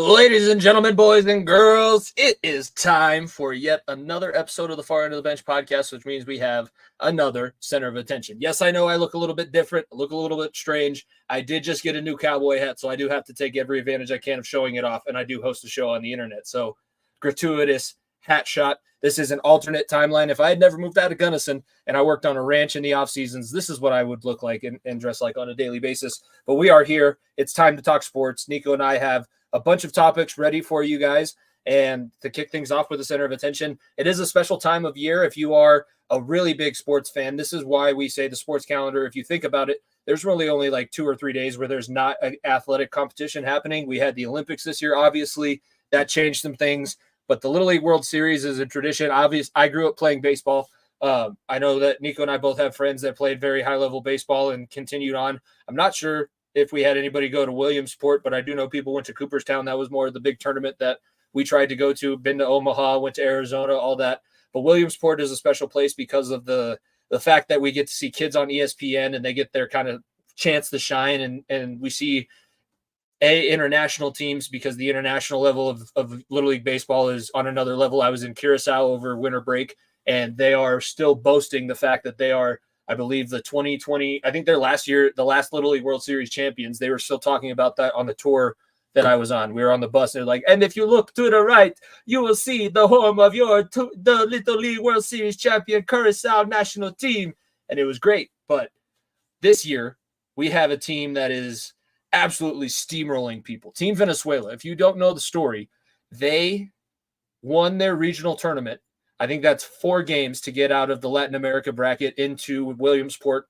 Ladies and gentlemen, boys and girls, it is time for yet another episode of the Far End of the Bench podcast, which means we have another center of attention. Yes, I know I look a little bit different, look a little bit strange. I did just get a new cowboy hat, so I do have to take every advantage I can of showing it off, and I do host a show on the internet. So, gratuitous hat shot. This is an alternate timeline. If I had never moved out of Gunnison and I worked on a ranch in the off seasons, this is what I would look like and dress like on a daily basis. But we are here. It's time to talk sports. Niko and I have a bunch of topics ready for you guys. And to kick things off with the center of attention, it is a special time of year. If you are a really big sports fan, this is why we say the sports calendar. If you think about it, there's really only like 2 or 3 days where there's not an athletic competition happening. We had the Olympics this year. Obviously, that changed some things. But the Little League World Series is a tradition. I grew up playing baseball. I know that Niko and I both have friends that played very high-level baseball and continued on. I'm not sure if we had anybody go to Williamsport, but I do know people went to Cooperstown. That was more of the big tournament that we tried to go to. Been to Omaha, went to Arizona, all that. But Williamsport is a special place because of the fact that we get to see kids on ESPN and they get their kind of chance to shine. And we see international teams because the international level of Little League Baseball is on another level. I was in Curacao over winter break, and they are still boasting the fact that they are, I believe, the 2020, I think they're the last Little League World Series champions. They were still talking about that on the tour that I was on. We were on the bus, and they're like, and if you look to the right, you will see the home of the Little League World Series champion Curacao national team. And it was great. But this year, we have a team that is absolutely steamrolling people. Team Venezuela, if you don't know the story, they won their regional tournament. I think that's 4 games to get out of the Latin America bracket into Williamsport.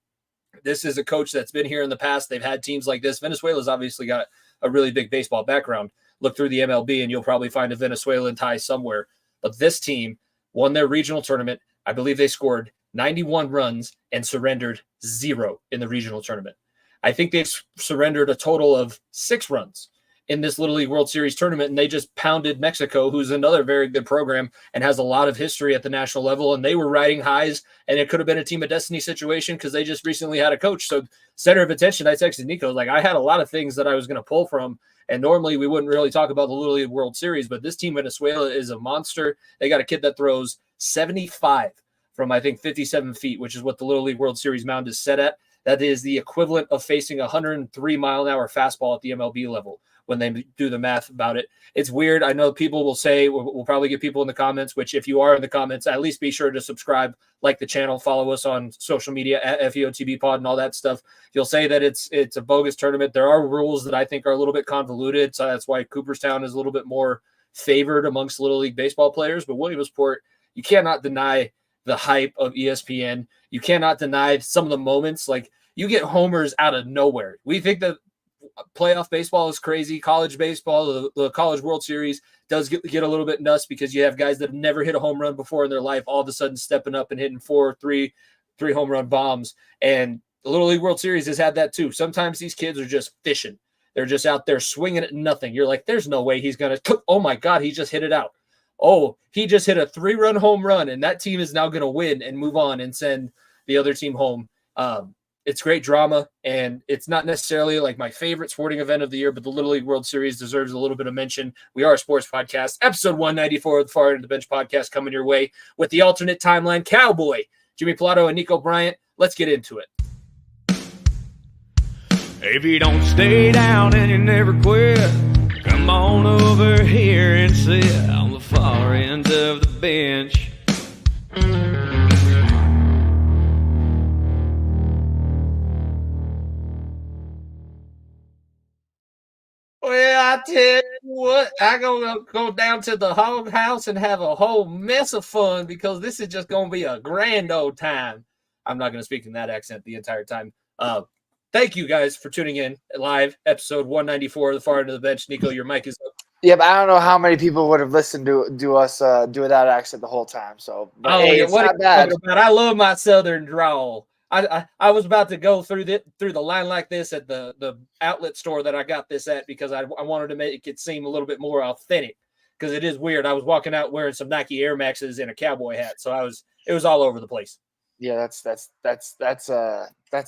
This is a coach that's been here in the past. They've had teams like this. Venezuela's obviously got a really big baseball background. Look through the MLB and you'll probably find a Venezuelan tie somewhere. But this team won their regional tournament. I believe they scored 91 runs and surrendered 0 in the regional tournament. I think they've surrendered a total of 6 runs in this Little League World Series tournament, and they just pounded Mexico, who's another very good program and has a lot of history at the national level, and they were riding highs, and it could have been a team of destiny situation because they just recently had a coach. So center of attention, I texted Niko, like I had a lot of things that I was going to pull from, and normally we wouldn't really talk about the Little League World Series, but this team Venezuela is a monster. They got a kid that throws 75 from, I think, 57 feet, which is what the Little League World Series mound is set at. That is the equivalent of facing a 103-mile-an-hour fastball at the MLB level when they do the math about it. It's weird. I know people will say, we'll probably get people in the comments, which if you are in the comments, at least be sure to subscribe, like the channel, follow us on social media at FEOTB Pod and all that stuff. You'll say that it's a bogus tournament. There are rules that I think are a little bit convoluted, so that's why Cooperstown is a little bit more favored amongst Little League baseball players. But Williamsport, you cannot deny the hype of ESPN. You cannot deny some of the moments. Like, you get homers out of nowhere. We think that playoff baseball is crazy. College baseball, the College World Series does get a little bit nuts because you have guys that have never hit a home run before in their life all of a sudden stepping up and hitting 3 home run bombs. And the Little League World Series has had that too. Sometimes these kids are just fishing. They're just out there swinging at nothing. You're like, there's no way he's going to, oh my God, he just hit it out. Oh, he just hit a 3-run home run, and that team is now going to win and move on and send the other team home. It's great drama, and it's not necessarily like my favorite sporting event of the year, but the Little League World Series deserves a little bit of mention. We are a sports podcast, episode 194 of the Far End of the Bench podcast coming your way with the alternate timeline cowboy, Jimmy Pallotto and Niko Bryant. Let's get into it. If you don't stay down and you never quit, come on over here and sit on the far end of the bench. Well, I tell you what, I'm going to go down to the hog house and have a whole mess of fun because this is just going to be a grand old time. I'm not going to speak in that accent the entire time. Thank you guys for tuning in live, episode 194 of the Far End of the Bench. Niko, your mic is up. Yeah, but I don't know how many people would have listened to us do that accent the whole time. So, but hey, it's not bad. I love my southern drawl. I was about to go through the line like this at the outlet store that I got this at because I wanted to make it seem a little bit more authentic because it is weird. I was walking out wearing some Nike Air Maxes and a cowboy hat, so it was all over the place. Yeah, that's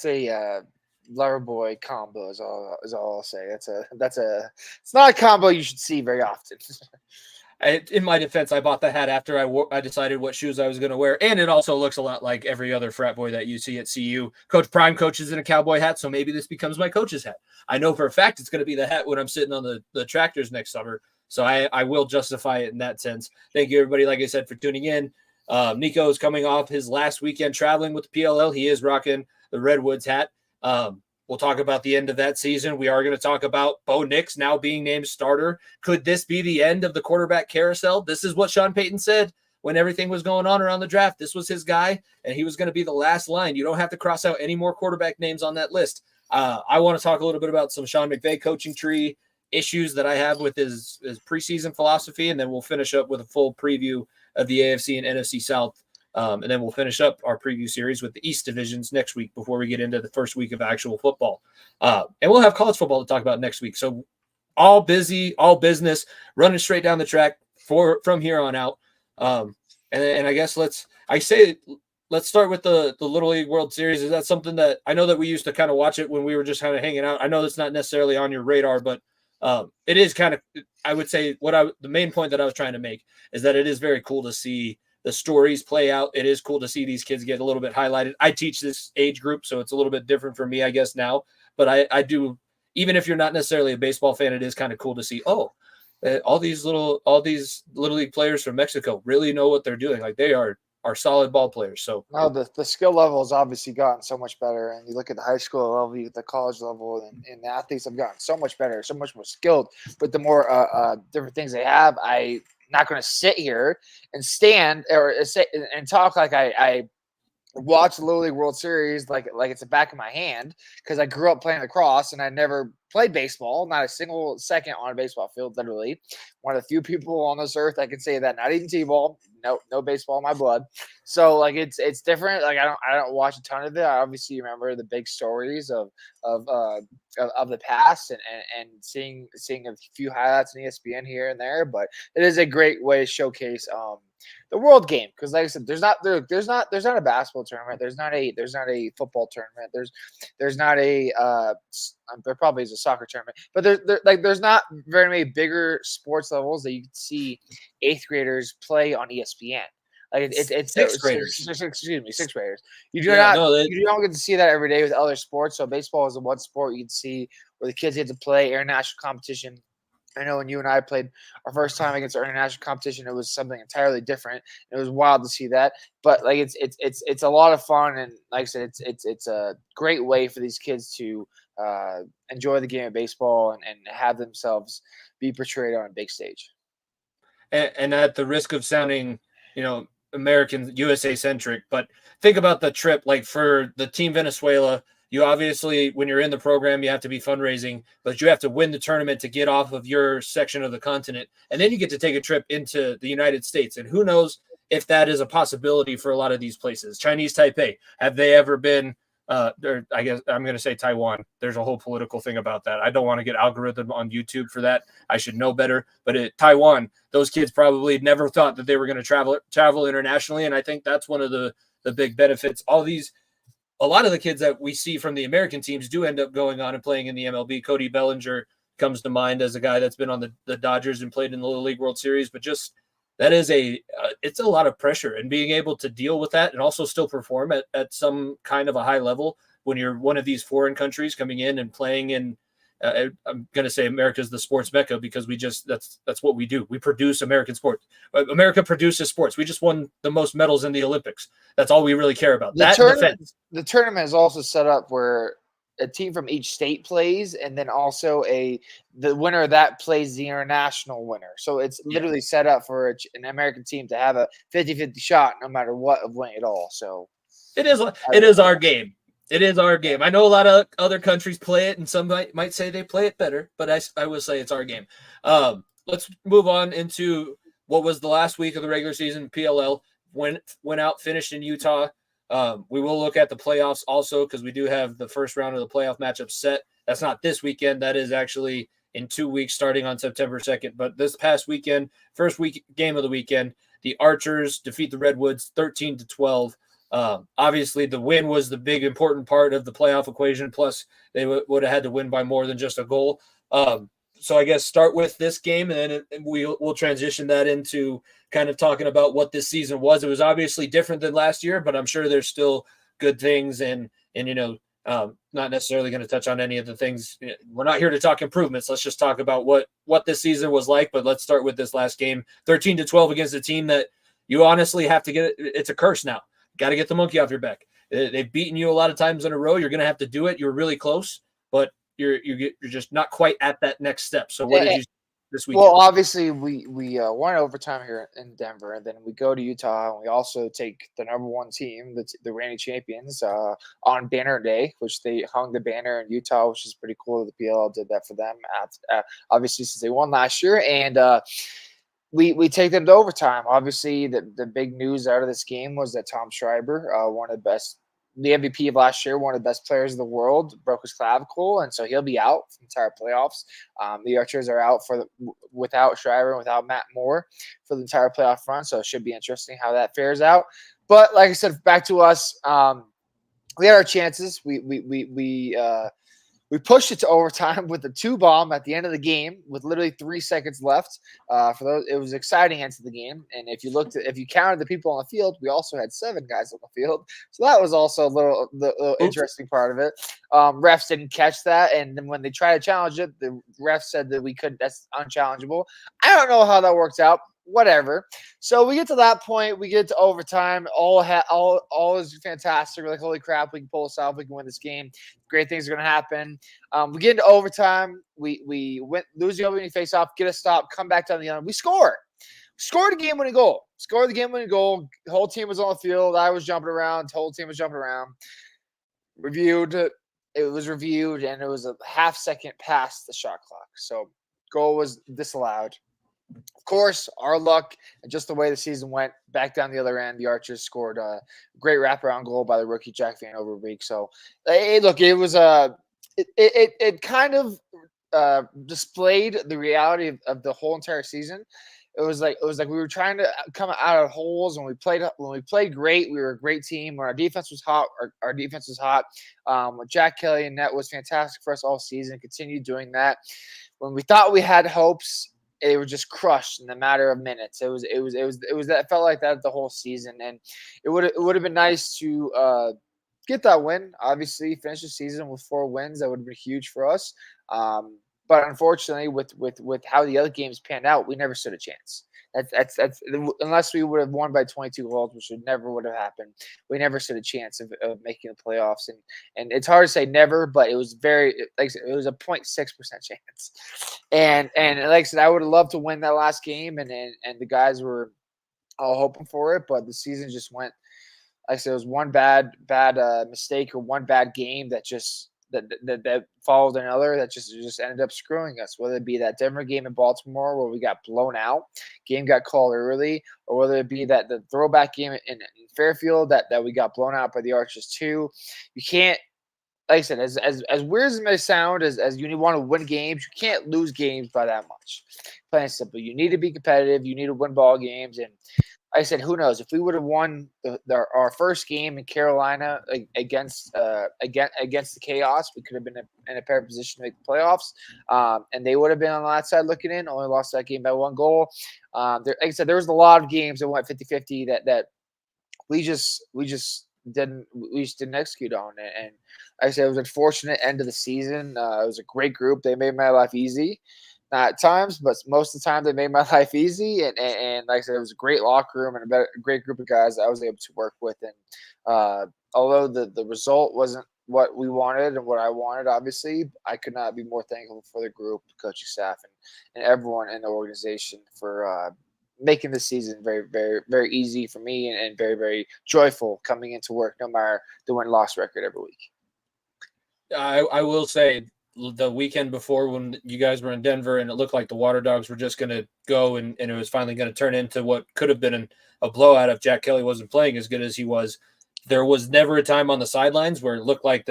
a lover boy combo is all I'll say. It's not a combo you should see very often. In my defense, I bought the hat after I decided what shoes I was going to wear, and it also looks a lot like every other frat boy that you see at CU. Coach Prime coaches in a cowboy hat, so maybe this becomes my coach's hat. I know for a fact it's going to be the hat when I'm sitting on the tractors next summer, so I will justify it in that sense. Thank you, everybody, like I said, for tuning in. Niko is coming off his last weekend traveling with the PLL. He is rocking the Redwoods hat. We'll talk about the end of that season. We are going to talk about Bo Nix now being named starter. Could this be the end of the quarterback carousel? This is what Sean Payton said when everything was going on around the draft. This was his guy, and he was going to be the last line. You don't have to cross out any more quarterback names on that list. I want to talk a little bit about some Sean McVay coaching tree issues that I have with his preseason philosophy, and then we'll finish up with a full preview of the AFC and NFC South. And then we'll finish up our preview series with the East divisions next week before we get into the first week of actual football. And we'll have college football to talk about next week. So all busy, all business, running straight down the track from here on out. And I guess let's start with the Little League World Series. Is that something that I know that we used to kind of watch it when we were just kind of hanging out? I know that's not necessarily on your radar, but it is kind of, I would say the main point that I was trying to make is that it is very cool to see the stories play out. It is cool to see these kids get a little bit highlighted. I teach this age group, so it's a little bit different for me, I guess, now. But I do, even if you're not necessarily a baseball fan, it is kind of cool to see, all these little league players from Mexico really know what they're doing. Like they are solid ball players. So no, the skill level has obviously gotten so much better. And you look at the high school level, you get the college level, and the athletes have gotten so much better, so much more skilled. But the more different things they have, I'm not going to sit here and stand or say and talk like I watch the Little League World Series like it's the back of my hand because I grew up playing lacrosse and I never played baseball, not a single second on a baseball field, literally. One of the few people on this earth I can say that, not even T-ball, no baseball in my blood. So like it's different. Like I don't watch a ton of it. I obviously remember the big stories of the past and seeing a few highlights on ESPN here and there, but it is a great way to showcase the world game, because like I said, there's not a basketball tournament, there's not a football tournament, there's not a there probably is a soccer tournament, but there's not very many bigger sports levels that you can see eighth graders play on ESPN. Like it's sixth graders. Excuse me, sixth graders. You don't get to see that every day with other sports. So baseball is the one sport you can see where the kids get to play international competition. I know when you and I played our first time against our international competition, it was something entirely different. It was wild to see that, but like it's a lot of fun, and like I said, it's a great way for these kids to enjoy the game of baseball and have themselves be portrayed on a big stage. And at the risk of sounding, American USA centric, but think about the trip. Like for the team Venezuela, you obviously, when you're in the program, you have to be fundraising, but you have to win the tournament to get off of your section of the continent. And then you get to take a trip into the United States. And who knows if that is a possibility for a lot of these places. Chinese Taipei, have they ever been, or I guess I'm going to say Taiwan. There's a whole political thing about that. I don't want to get algorithm on YouTube for that. I should know better. But Taiwan, those kids probably never thought that they were going to travel internationally. And I think that's one of the big benefits. A lot of the kids that we see from the American teams do end up going on and playing in the MLB. Cody Bellinger comes to mind as a guy that's been on the Dodgers and played in the Little League World Series. But just that is it's a lot of pressure, and being able to deal with that and also still perform at some kind of a high level when you're one of these foreign countries coming in and playing in. I'm going to say America's the sports mecca because that's what we do. We produce American sports. America produces sports. We just won the most medals in the Olympics. That's all we really care about. The tournament is also set up where a team from each state plays, and then also the winner of that plays the international winner. So it's literally set up for an American team to have a 50-50 shot no matter what of winning it all. So it is our game. It is our game. I know a lot of other countries play it, and some might say they play it better, but I will say it's our game. Let's move on into what was the last week of the regular season. PLL went out, finished in Utah. We will look at the playoffs also because we do have the first round of the playoff matchup set. That's not this weekend. That is actually in 2 weeks starting on September 2nd. But this past weekend, first game of the weekend, the Archers defeat the Redwoods 13-12. Obviously, the win was the big important part of the playoff equation. Plus, they would have had to win by more than just a goal. So I guess start with this game, and then we'll transition that into kind of talking about what this season was. It was obviously different than last year, but I'm sure there's still good things, and not necessarily going to touch on any of the things. We're not here to talk improvements. Let's just talk about what this season was like. But let's start with this last game, 13-12 against a team that you honestly have to get. It's a curse now. Got to get the monkey off your back. They've beaten you a lot of times in a row. You're going to have to do it. You're really close, but you're just not quite at that next step. So what did you this weekend? Well, obviously we won overtime here in Denver, and then we go to Utah, and we also take the number one team, the reigning champions, on Banner Day, which they hung the banner in Utah, which is pretty cool. The PLL did that for them, obviously since they won last year, and we take them to overtime. Obviously, the big news out of this game was that Tom Schreiber, the MVP of last year, one of the best players in the world, broke his clavicle, and so he'll be out for the entire playoffs. The Archers are out without Schreiber and without Matt Moore for the entire playoff run, so it should be interesting how that fares out. But like I said, back to us, we had our chances. We pushed it to overtime with a 2-bomb at the end of the game with literally 3 seconds left. For those, it was an exciting end to the game. And if you counted the people on the field, we also had 7 guys on the field. So that was also the little interesting part of it. Refs didn't catch that, and then when they tried to challenge it, the refs said that we couldn't. That's unchallengeable. I don't know how that works out. Whatever. So we get to that point. We get to overtime. All is fantastic. We're like, holy crap, we can pull this off. We can win this game. Great things are going to happen. We get into overtime. We lose the opening face off, get a stop, come back down the other. We score. Scored a game-winning goal. Scored the game-winning goal. The whole team was on the field. I was jumping around. The whole team was jumping around. It was reviewed, and it was a half second past the shot clock. So goal was disallowed. Of course, our luck and just the way the season went, back down the other end, the Archers scored a great wraparound goal by the rookie Jack Van Overbeek. So, look, it was it kind of displayed the reality of the whole entire season. It was like we were trying to come out of holes, and when we played great. We were a great team. When our defense was hot, our defense was hot. With Jack Kelly and net was fantastic for us all season. Continued doing that. When we thought we had hopes, they were just crushed in a matter of minutes. It was that felt like that the whole season, and it would have been nice to get that win. Obviously, finish the season with 4 wins. That would have been huge for us. But unfortunately, with how the other games panned out, we never stood a chance. That's unless we would have won by 22 goals, which never would have happened. We never stood a chance of making the playoffs, and it's hard to say never, but it was it was a 0.6% chance. And like I said, I would have loved to win that last game, and the guys were all hoping for it, but the season just went. Like I said, it was one bad mistake or one bad game that just that followed another that just ended up screwing us, whether it be that Denver game in Baltimore where we got blown out, game got called early, or whether it be that the throwback game in Fairfield that we got blown out by the Archers too. You can't, like I said, as weird as it may sound, as you want to win games, you can't lose games by that much. Plain and simple. You need to be competitive. You need to win ball games. And like I said, who knows? If we would have won our first game in Carolina against the Chaos, we could have been in a better position to make the playoffs. And they would have been on the outside looking in. Only lost that game by 1 goal. Like I said, there was a lot of games that went 50-50 that we just didn't execute on it. And like I said, it was an unfortunate end of the season. It was a great group. They made my life easy. Not at times, but most of the time they made my life easy. And like I said, it was a great locker room and a great group of guys that I was able to work with. And although the result wasn't what we wanted and what I wanted, obviously, I could not be more thankful for the group, coaching staff, and everyone in the organization for making the season very, very, very easy for me and very, very joyful coming into work, no matter the win-loss record every week. I will say, the weekend before when you guys were in Denver and it looked like the Water Dogs were just going to go and it was finally going to turn into what could have been a blowout if Jack Kelly wasn't playing as good as he was. There was never a time on the sidelines where it looked like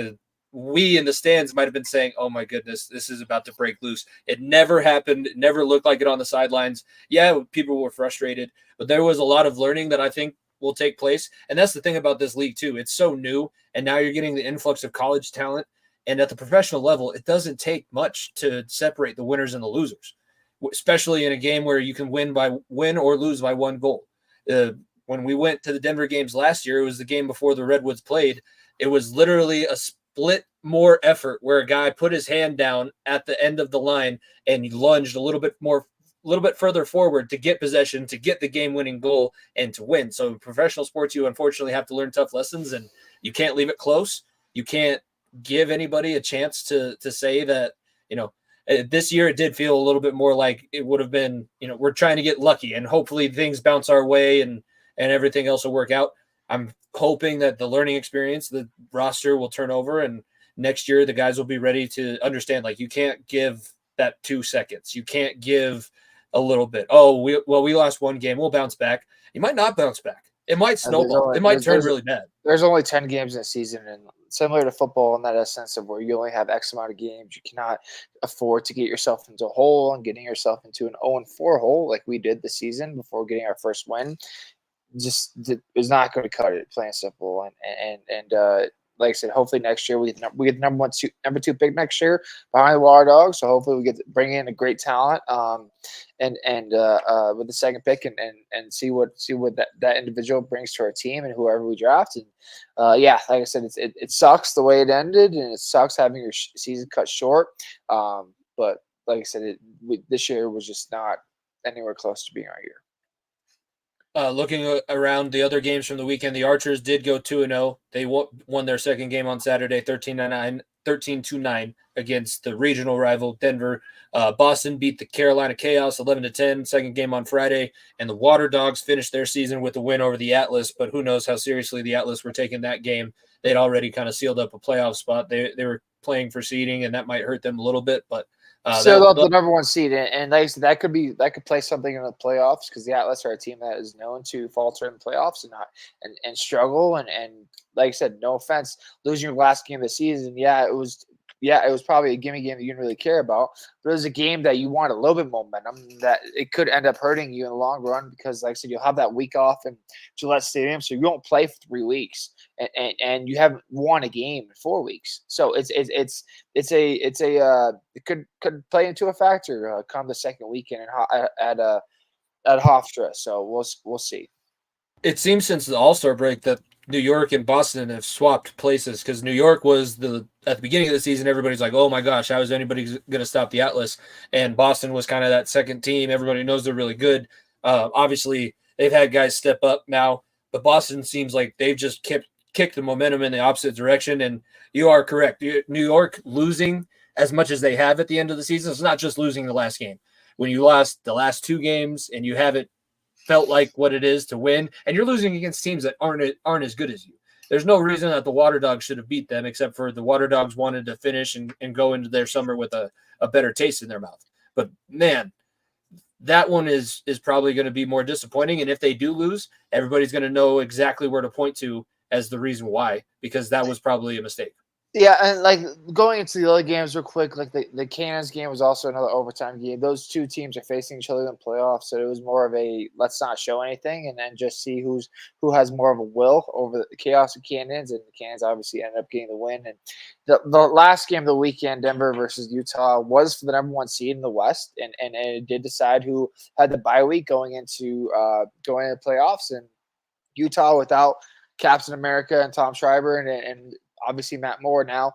we in the stands might have been saying, oh my goodness, this is about to break loose. It never happened. It never looked like it on the sidelines. Yeah, people were frustrated, but there was a lot of learning that I think will take place. And that's the thing about this league too. It's so new, and now you're getting the influx of college talent. And at the professional level, it doesn't take much to separate the winners and the losers, especially in a game where you can win or lose by one goal. When we went to the Denver games last year, it was the game before the Redwoods played. It was literally a split more effort where a guy put his hand down at the end of the line and he lunged a little bit further forward to get possession, to get the game-winning goal, and to win. So professional sports, you unfortunately have to learn tough lessons, and you can't leave it close. You can't give anybody a chance to say that, this year it did feel a little bit more like it would have been, we're trying to get lucky and hopefully things bounce our way and everything else will work out. I'm hoping that the learning experience, the roster will turn over, and next year the guys will be ready to understand, like, you can't give that 2 seconds. You can't give a little bit. We lost one game. We'll bounce back. You might not bounce back. It might snowball. It might turn really bad. There's only 10 games in a season, and similar to football in that essence of where you only have X amount of games, you cannot afford to get yourself into a hole, and getting yourself into an 0-4 hole like we did this season before getting our first win just is not going to cut it, plain and simple. And like I said, hopefully next year we get the number 2 pick next year behind the Water Dogs. So hopefully we get to bring in a great talent, and with the second pick and see what that individual brings to our team and whoever we draft. And like I said, it sucks the way it ended, and it sucks having your season cut short. But like I said, this year was just not anywhere close to being our year. Looking around the other games from the weekend, the Archers did go 2-0. They won their second game on Saturday, 13-9 against the regional rival Denver. Boston beat the Carolina Chaos 11-10, second game on Friday, and the Water Dogs finished their season with a win over the Atlas, but who knows how seriously the Atlas were taking that game. They'd already kind of sealed up a playoff spot. They were playing for seeding, and that might hurt them a little bit, but the number 1 seed, and like I said, that could play something in the playoffs, because the Atlas are a team that is known to falter in the playoffs and struggle. And like I said, no offense, losing your last game of the season, it was probably a gimme game that you didn't really care about, but it was a game that you want a little bit of momentum, that it could end up hurting you in the long run, because like I said, you'll have that week off in Gillette Stadium, so you won't play for 3 weeks, and you haven't won a game in 4 weeks. So it could play into a factor come the second weekend at Hofstra. So we'll see. It seems since the All-Star break that New York and Boston have swapped places, because New York was at the beginning of the season, everybody's like, oh my gosh, how is anybody going to stop the Atlas? And Boston was kind of that second team. Everybody knows they're really good. Obviously, they've had guys step up now, but Boston seems like they've just kicked the momentum in the opposite direction. And you are correct. New York losing as much as they have at the end of the season, it's not just losing the last game. When you lost the last 2 games and you haven't felt like what it is to win, and you're losing against teams that aren't as good as you. There's no reason that the Water Dogs should have beat them, except for the Water Dogs wanted to finish and go into their summer with a better taste in their mouth. But man, that one is probably going to be more disappointing. And if they do lose, everybody's going to know exactly where to point to as the reason why, because that was probably a mistake. Yeah, and like going into the other games real quick, like the Cannons game was also another overtime game. Those 2 teams are facing each other in the playoffs, so it was more of a let's not show anything and then just see who has more of a will over the Chaos and Cannons, and the Cannons obviously ended up getting the win. And the last game of the weekend, Denver versus Utah, was for the number 1 seed in the West, and it did decide who had the bye week going into the playoffs. And Utah, without Captain America and Tom Schreiber and obviously Matt Moore now,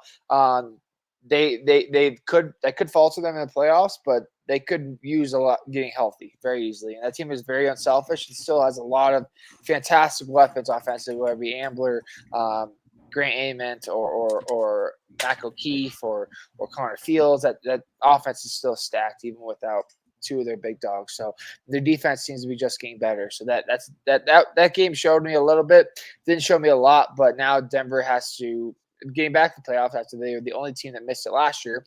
they could fall to them in the playoffs, but they could use a lot getting healthy very easily. And that team is very unselfish and still has a lot of fantastic weapons offensively, whether it be Ambler, Grant Ament, or Mac O'Keefe or Connor Fields. That offense is still stacked even without 2 of their big dogs. So their defense seems to be just getting better. So that game showed me a little bit, didn't show me a lot, but now Denver has to gain back the playoffs after they were the only team that missed it last year.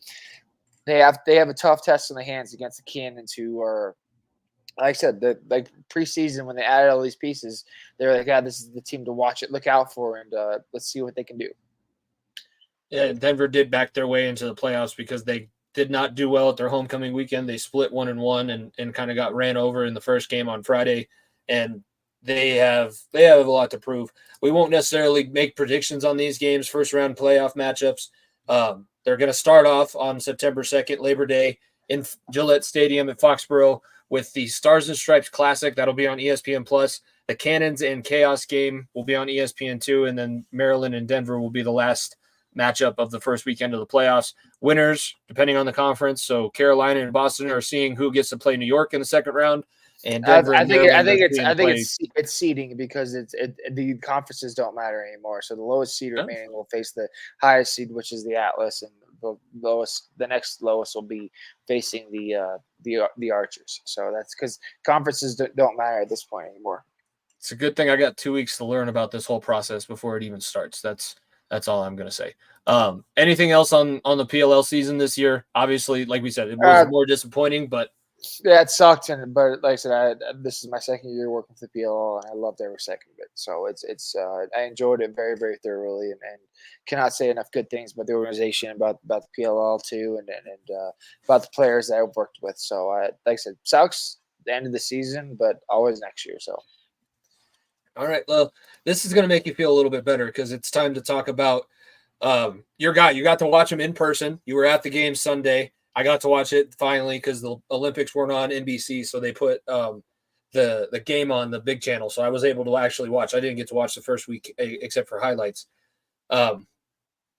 They have a tough test in the hands against the Cannons, who are, like I said, preseason when they added all these pieces, they're like, yeah, this is the team to watch it, look out for, and let's see what they can do. Yeah, Denver did back their way into the playoffs because they did not do well at their homecoming weekend. They split 1-1 and kind of got ran over in the first game on Friday. And they have a lot to prove. We won't necessarily make predictions on these games, first round playoff matchups. They're going to start off on September 2nd, Labor Day, in Gillette Stadium at Foxborough with the Stars and Stripes Classic. That'll be on ESPN Plus. The Cannons and Chaos game will be on ESPN2, and then Maryland and Denver will be the last matchup of the first weekend of the playoffs. Winners, depending on the conference. So Carolina and Boston are seeing who gets to play New York in the second round. And Denver I and think Maryland it's seeding because the conferences don't matter anymore. So the lowest seed remaining will face the highest seed, which is the Atlas, and the next lowest will be facing the Archers. So that's because conferences don't matter at this point anymore. It's a good thing I got 2 weeks to learn about this whole process before it even starts. That's all I'm going to say. Anything else on the PLL season this year? Obviously, like we said, it was more disappointing, but yeah, it sucked. But like I said, this is my second year working for the PLL, and I loved every second of it. So I enjoyed it very, very thoroughly, and cannot say enough good things about the organization, about the PLL too, and about the players that I've worked with. So like I said, sucks the end of the season, but always next year. So. All right. Well, this is going to make you feel a little bit better because it's time to talk about your guy. You got to watch him in person. You were at the game Sunday. I got to watch it finally because the Olympics weren't on NBC, so they put the game on the big channel. So I was able to actually watch. I didn't get to watch the first week except for highlights.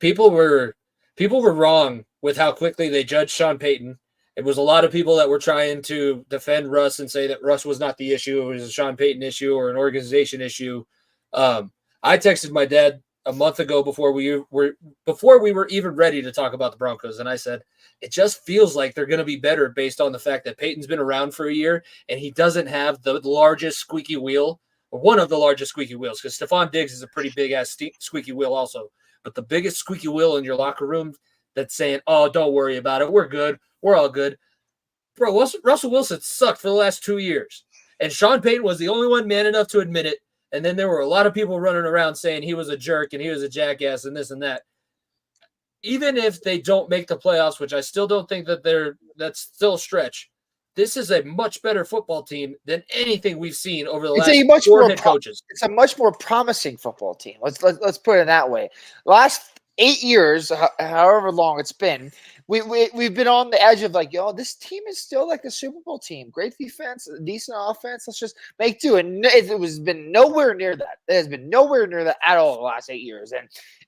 People were wrong with how quickly they judged Sean Payton. It was a lot of people that were trying to defend Russ and say that Russ was not the issue. It was a Sean Payton issue or an organization issue. I texted my dad a month ago before we were even ready to talk about the Broncos, and I said, it just feels like they're going to be better based on the fact that Peyton's been around for a year and he doesn't have the largest squeaky wheel, or one of the largest squeaky wheels, because Stephon Diggs is a pretty big-ass squeaky wheel also. But the biggest squeaky wheel in your locker room that's saying, oh, don't worry about it. We're good. We're all good. Bro, Russell Wilson sucked for the last 2 years. And Sean Payton was the only one man enough to admit it. And then there were a lot of people running around saying he was a jerk and he was a jackass and this and that. Even if they don't make the playoffs, which I still don't think that's still a stretch, this is a much better football team than anything we've seen over the last 4 head coaches. It's a much more promising football team. Let's put it that way. Last 8 years, however long it's been, we've been on the edge of like, this team is still like a Super Bowl team. Great defense, decent offense. Let's just make do. And it was been nowhere near that. It has been nowhere near that at all the last 8 years.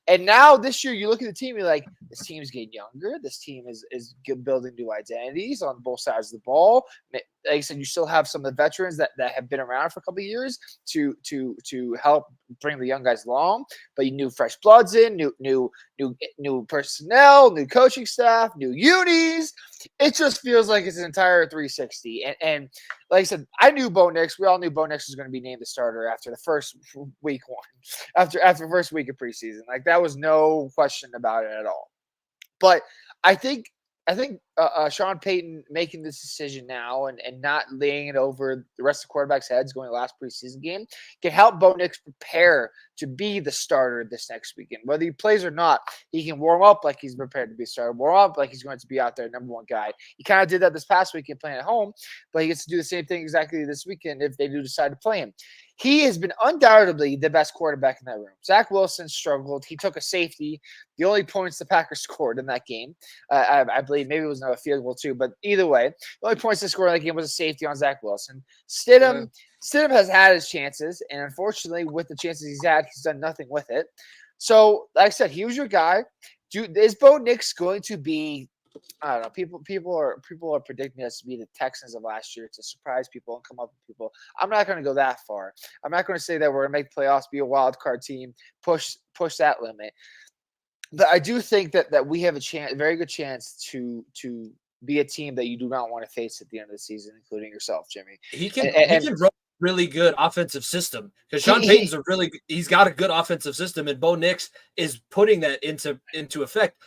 And now this year, you look at the team, you're like, this team's getting younger. This team is building new identities on both sides of the ball. Like I said, you still have some of the veterans that have been around for a couple of years to help bring the young guys along. But you new fresh bloods in, new personnel, new coaching staff, new unis. It just feels like it's an entire 360. And like I said, I knew Bo Nix. We all knew Bo Nix was going to be named the starter after the first week after the first week of preseason. Like that was no question about it at all. But I think Sean Payton making this decision now and not laying it over the rest of the quarterbacks' heads going to the last preseason game can help Bo Nix prepare to be the starter this next weekend. Whether he plays or not, he can warm up like he's prepared to be a starter, warm up like he's going to be out there, number one guy. He kind of did that this past weekend playing at home, but he gets to do the same thing exactly this weekend if they do decide to play him. He has been undoubtedly the best quarterback in that room. Zach Wilson struggled. He took a safety. The only points the Packers scored in that game, I believe, maybe it was a field goal too, but either way, the only points they scored in that game was a safety on Zach Wilson. Stidham has had his chances, and unfortunately, with the chances he's had, he's done nothing with it. So, like I said, he was your guy. Is Bo Nix going to be? I don't know. People are predicting us to be the Texans of last year to surprise people and come up with people. I'm not going to go that far. I'm not going to say that we're going to make the playoffs, be a wild card team, push that limit. But I do think that we have a very good chance to be a team that you do not want to face at the end of the season, including yourself, Jimmy. He can run a really good offensive system because Sean Payton's he's got a good offensive system, and Bo Nix is putting that into effect.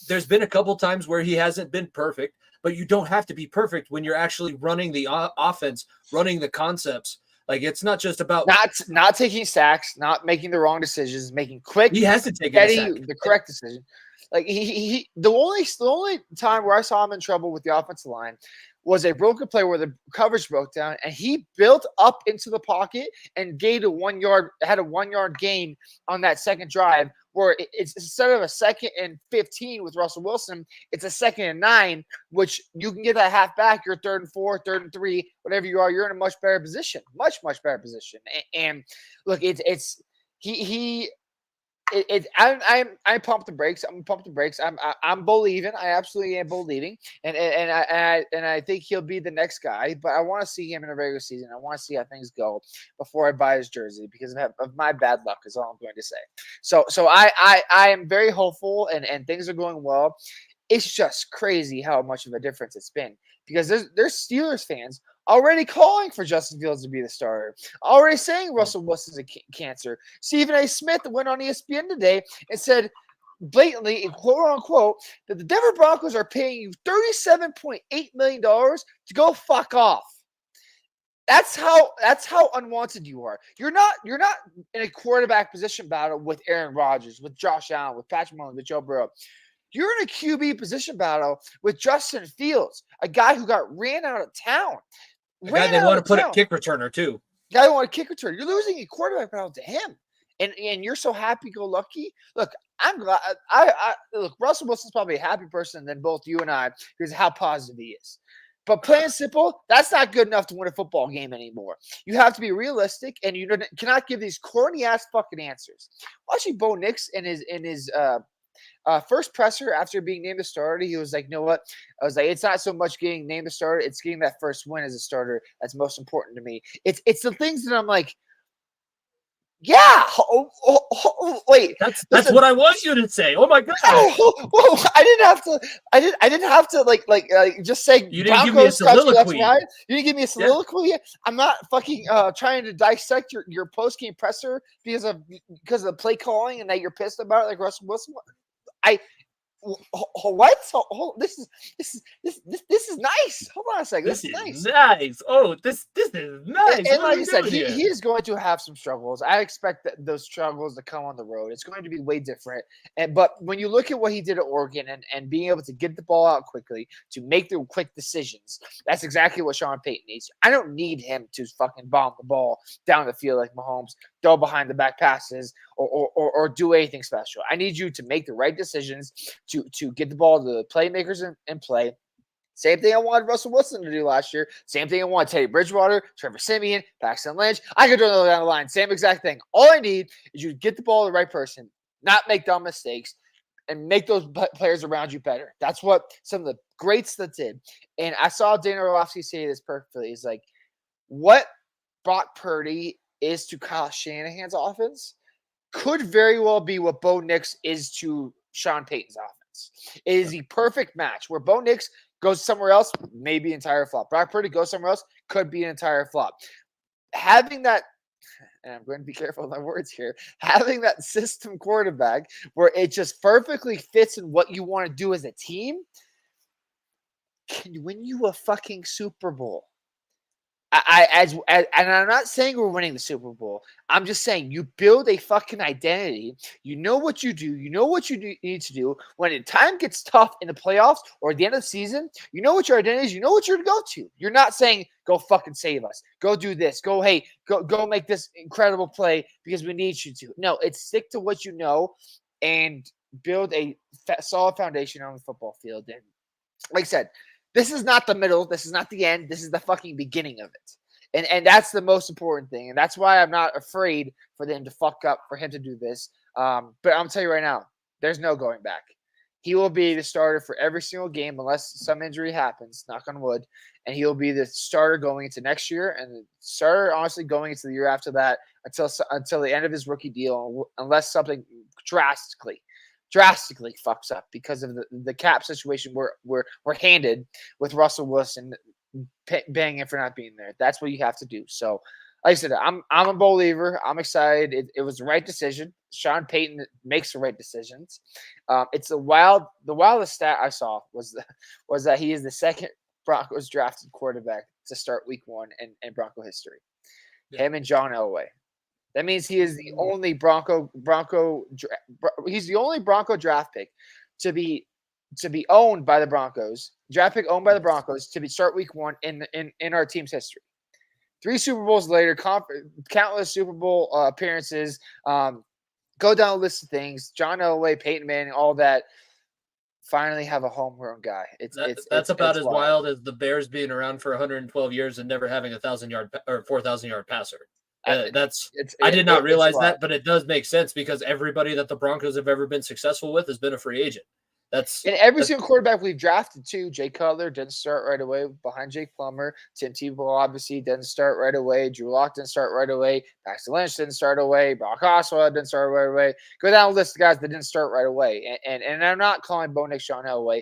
There's been a couple times where he hasn't been perfect, but you don't have to be perfect when you're actually running the offense, running the concepts. Like it's not just about not taking sacks, not making the wrong decisions, making quick. He has to take the correct decision. Like the only time where I saw him in trouble with the offensive line was a broken play where the coverage broke down, and he built up into the pocket and gained had a 1 yard gain on that second drive, where it's instead of a 2nd and 15 with Russell Wilson, it's a 2nd and 9, which you can get that half back. You're 3rd and 4, 3rd and 3, whatever you are. You're in a much better position, much better position. And look, I pump the brakes. I'm pump the brakes. I'm believing. I absolutely am believing, and I think he'll be the next guy. But I want to see him in a regular season. I want to see how things go before I buy his jersey because of my bad luck. Is all I'm going to say. So I am very hopeful, and things are going well. It's just crazy how much of a difference it's been because there's Steelers fans already calling for Justin Fields to be the starter, already saying Russell Wilson's a cancer. Stephen A. Smith went on ESPN today and said blatantly, and quote unquote, that the Denver Broncos are paying you $37.8 million to go fuck off. That's how unwanted you are. You're not in a quarterback position battle with Aaron Rodgers, with Josh Allen, with Patrick Mahomes, with Joe Burrow. You're in a QB position battle with Justin Fields, a guy who got ran out of town. A guy they want to put a kick returner too. Guy they want a kick returner. You're losing a quarterback battle to him, and you're so happy-go-lucky. Look, I'm glad. Look. Russell Wilson's probably a happy person than both you and I because of how positive he is. But plain and simple, that's not good enough to win a football game anymore. You have to be realistic, and you cannot give these corny-ass fucking answers. Watching Bo Nix in his first presser after being named the starter, he was like, "You know what?" I was like, "It's not so much getting named the starter; it's getting that first win as a starter that's most important to me." It's the things that I'm like, "Yeah, wait." That's what I want you to say. Oh my god! Well, I didn't have to like just say. You didn't give me a soliloquy. You didn't give me a soliloquy. Yeah. I'm not fucking trying to dissect your post game presser because of the play calling and that you're pissed about it, like Russell Wilson. What? This is nice. Hold on a second. This is nice. Oh, this is nice. And like I said, he is going to have some struggles. I expect those struggles to come on the road. It's going to be way different. But when you look at what he did at Oregon and being able to get the ball out quickly, to make the quick decisions, that's exactly what Sean Payton needs. I don't need him to fucking bomb the ball down the field like Mahomes, throw behind the back passes, or do anything special. I need you to make the right decisions to get the ball to the playmakers in play. Same thing I wanted Russell Wilson to do last year. Same thing I wanted Teddy Bridgewater, Trevor Siemian, Paxton Lynch. I could go down the line. Same exact thing. All I need is you to get the ball to the right person, not make dumb mistakes, and make those players around you better. That's what some of the greats that did. And I saw Dana Orlovsky say this perfectly. He's like, what Brock Purdy is to Kyle Shanahan's offense could very well be what Bo Nix is to Sean Payton's offense. It is the perfect match where Bo Nix goes somewhere else, maybe entire flop. Brock Purdy goes somewhere else, could be an entire flop. Having that, and I'm going to be careful with my words here, having that system quarterback where it just perfectly fits in what you want to do as a team can win you a fucking Super Bowl. And I'm not saying we're winning the Super Bowl. I'm just saying you build a fucking identity. You know what you do. You know what you need to do. When the time gets tough in the playoffs or at the end of the season, you know what your identity is. You know what you're to go to. You're not saying, go fucking save us. Go do this. Go make this incredible play because we need you to. No, it's stick to what you know and build a solid foundation on the football field. And like I said, this is not the middle. This is not the end. This is the fucking beginning of it. And that's the most important thing. And that's why I'm not afraid for them to fuck up, for him to do this. But I'm going to tell you right now, there's no going back. He will be the starter for every single game unless some injury happens, knock on wood. And he will be the starter going into next year and the starter, honestly, going into the year after that until the end of his rookie deal, unless something drastically fucks up because of the cap situation we're handed with Russell Wilson banging for not being there. That's what you have to do. So, like I said, I'm a believer. I'm excited. It was the right decision. Sean Payton makes the right decisions. It's the wildest stat I saw was that he is the second Broncos drafted quarterback to start Week 1 in Bronco history. Yeah. Him and John Elway. That means he is the only Bronco draft pick to be to be owned by the Broncos, draft pick owned by the Broncos to start week 1 in our team's history. 3 Super Bowls later, countless Super Bowl appearances. Go down a list of things. John Elway, Peyton Manning, all that. Finally have a homegrown guy. That's about as wild as the Bears being around for 112 years and never having 1,000-yard or 4,000-yard passer. I did not realize that, but it does make sense because everybody that the Broncos have ever been successful with has been a free agent. And every single quarterback we've drafted too. Jay Cutler didn't start right away behind Jake Plummer. Tim Tebow obviously didn't start right away. Drew Lock didn't start right away. Paxton Lynch didn't start away. Brock Osweiler didn't start right away. Go down the list of guys that didn't start right away. And I'm not calling Bo Nix Sean Elway,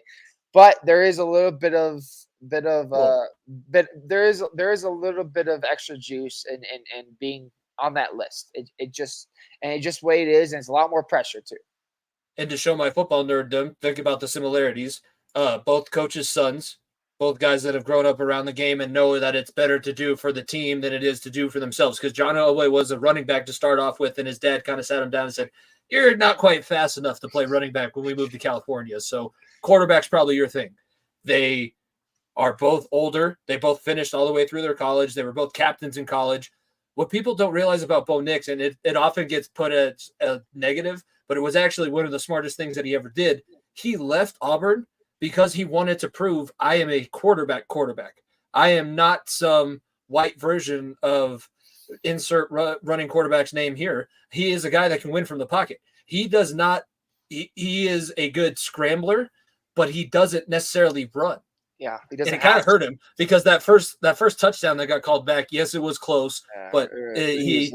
but there is a little bit of there is a little bit of extra juice in being on that list. It just the way it is, and it's a lot more pressure too. And to show my football nerddom, think about the similarities. Both coaches' sons, both guys that have grown up around the game and know that it's better to do for the team than it is to do for themselves. Because John Elway was a running back to start off with, and his dad kind of sat him down and said, "You're not quite fast enough to play running back when we moved to California. So quarterback's probably your thing." They are both older. They both finished all the way through their college. They were both captains in college. What people don't realize about Bo Nix, and it often gets put as a negative, but it was actually one of the smartest things that he ever did. He left Auburn because he wanted to prove, I am a quarterback. I am not some white version of insert running quarterback's name here. He is a guy that can win from the pocket. He does not – he is a good scrambler, but he doesn't necessarily run. Yeah, he doesn't. And it kind of hurt him because that first touchdown that got called back, yes, it was close, but he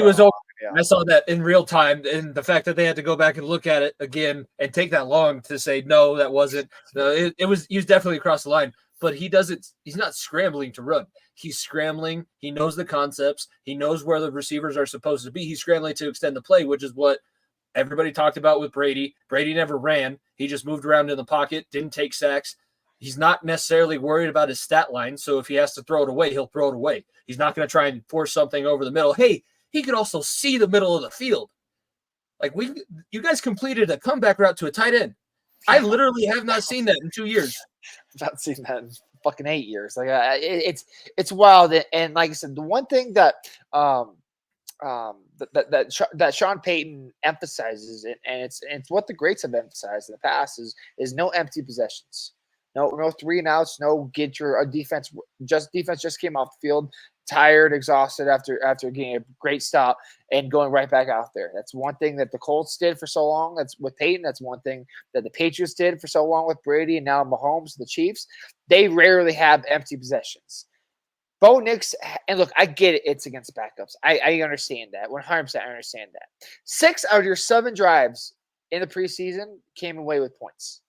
was over. Yeah. I saw that in real time, and the fact that they had to go back and look at it again and take that long to say no, that wasn't. No, he was definitely across the line, but he's not scrambling to run. He's scrambling. He knows the concepts. He knows where the receivers are supposed to be. He's scrambling to extend the play, which is what everybody talked about with Brady. Brady never ran. He just moved around in the pocket, didn't take sacks. He's not necessarily worried about his stat line, so if he has to throw it away, he'll throw it away. He's not going to try and force something over the middle. Hey, he could also see the middle of the field. Like you guys completed a comeback route to a tight end. I literally have not seen that in 2 years. I've not seen that in fucking 8 years. Like it's wild. And like I said, the one thing that that Sean Payton emphasizes, and it's what the greats have emphasized in the past is no empty possessions. No 3-and-outs. No get your defense. Defense just came off the field, tired, exhausted after getting a great stop and going right back out there. That's one thing that the Colts did for so long. That's with Peyton. That's one thing that the Patriots did for so long with Brady, and now Mahomes, the Chiefs. They rarely have empty possessions. Bo Nix, and look, I get it. It's against backups. I understand that. 100%. I understand that. 6 out of your 7 drives in the preseason came away with points.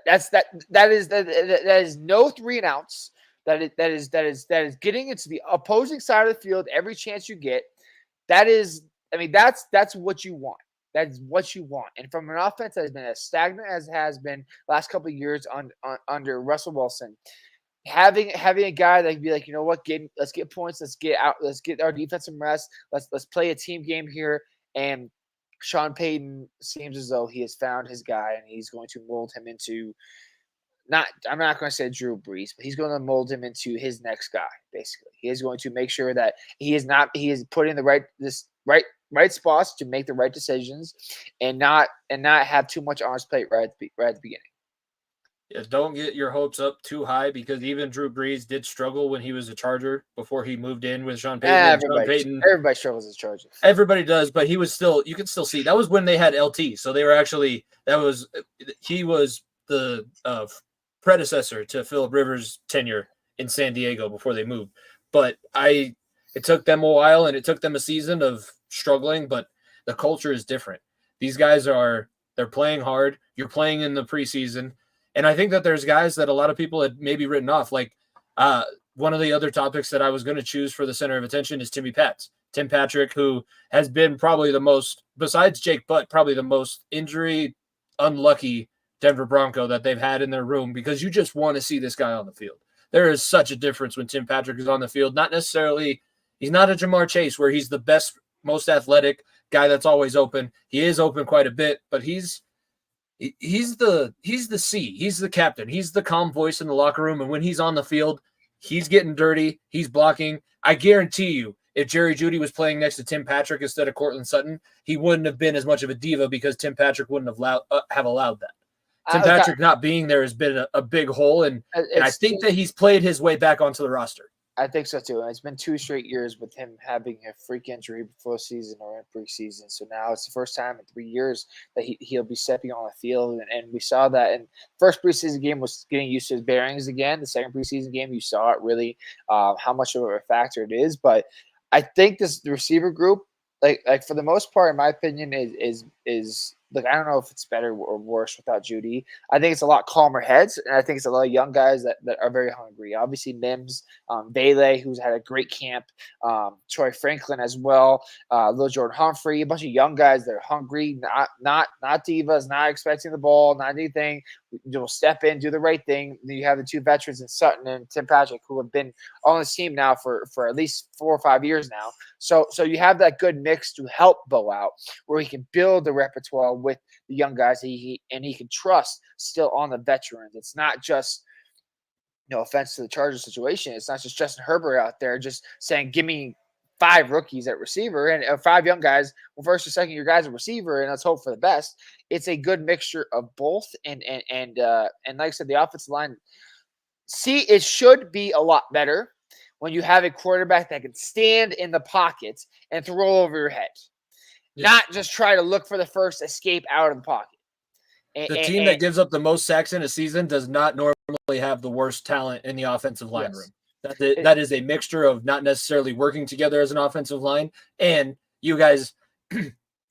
That is no 3-and-outs. That is getting into the opposing side of the field every chance you get. That's what you want. That's what you want. And from an offense that has been as stagnant as it has been last couple of years under Russell Wilson, having a guy that can be like, you know what, let's get points, let's get our defense some rest, let's play a team game here. And Sean Payton seems as though he has found his guy, and he's going to mold him into I'm not going to say Drew Brees, but he's going to mold him into his next guy. Basically, he is going to make sure that he is putting the right spots to make the right decisions, and not have too much on his plate right at the beginning. Yeah, don't get your hopes up too high, because even Drew Brees did struggle when he was a Charger before he moved in with Sean Payton. Everybody struggles as a Charger. Everybody does, but you can still see that was when they had LT. So they were he was the predecessor to Phillip Rivers' tenure in San Diego before they moved. But it took them a while, and it took them a season of struggling, but the culture is different. These guys they're playing hard. You're playing in the preseason. And I think that there's guys that a lot of people had maybe written off. Like one of the other topics that I was going to choose for the center of attention is Tim Patrick, who has been probably the most, besides Jake Butt, probably the most injury unlucky Denver Bronco that they've had in their room, because you just want to see this guy on the field. There is such a difference when Tim Patrick is on the field. Not necessarily, he's not a Jamar Chase where he's the best, most athletic guy that's always open. He is open quite a bit, but he's He's the C. He's the captain. He's the calm voice in the locker room. And when he's on the field, he's getting dirty. He's blocking. I guarantee you, if Jerry Jeudy was playing next to Tim Patrick instead of Cortland Sutton, he wouldn't have been as much of a diva because Tim Patrick wouldn't have allowed that. Tim Patrick not being there has been a big hole, and I think that he's played his way back onto the roster. I think so too. And it's been 2 straight years with him having a freak injury before season or in preseason. So now it's the first time in 3 years that he'll be stepping on the field. And we saw that in first preseason game was getting used to his bearings again. The second preseason game, you saw it really how much of a factor it is. But I think the receiver group, like for the most part, in my opinion, is look, I don't know if it's better or worse without Jeudy. I think it's a lot calmer heads, and I think it's a lot of young guys that are very hungry. Obviously, Mims, Bailey, who's had a great camp, Troy Franklin as well, Lil Jordan Humphrey, a bunch of young guys that are hungry, not divas, not expecting the ball, not anything. You'll step in, do the right thing. Then you have the 2 veterans in Sutton and Tim Patrick, who have been on this team now for at least 4 or 5 years now. So you have that good mix to help Bo out, where he can build the repertoire with the young guys he can trust still on the veterans. It's not just, no offense to the Chargers situation, it's not just Justin Herbert out there just saying, give me 5 rookies at receiver and 5 young guys, well, first or second year guys at receiver, and let's hope for the best. It's a good mixture of both. And like I said, the offensive line, it should be a lot better when you have a quarterback that can stand in the pocket and throw over your head. Yeah. Not just try to look for the first escape out of the pocket. The team that gives up the most sacks in a season does not normally have the worst talent in the offensive line room. That is a mixture of not necessarily working together as an offensive line, and you guys,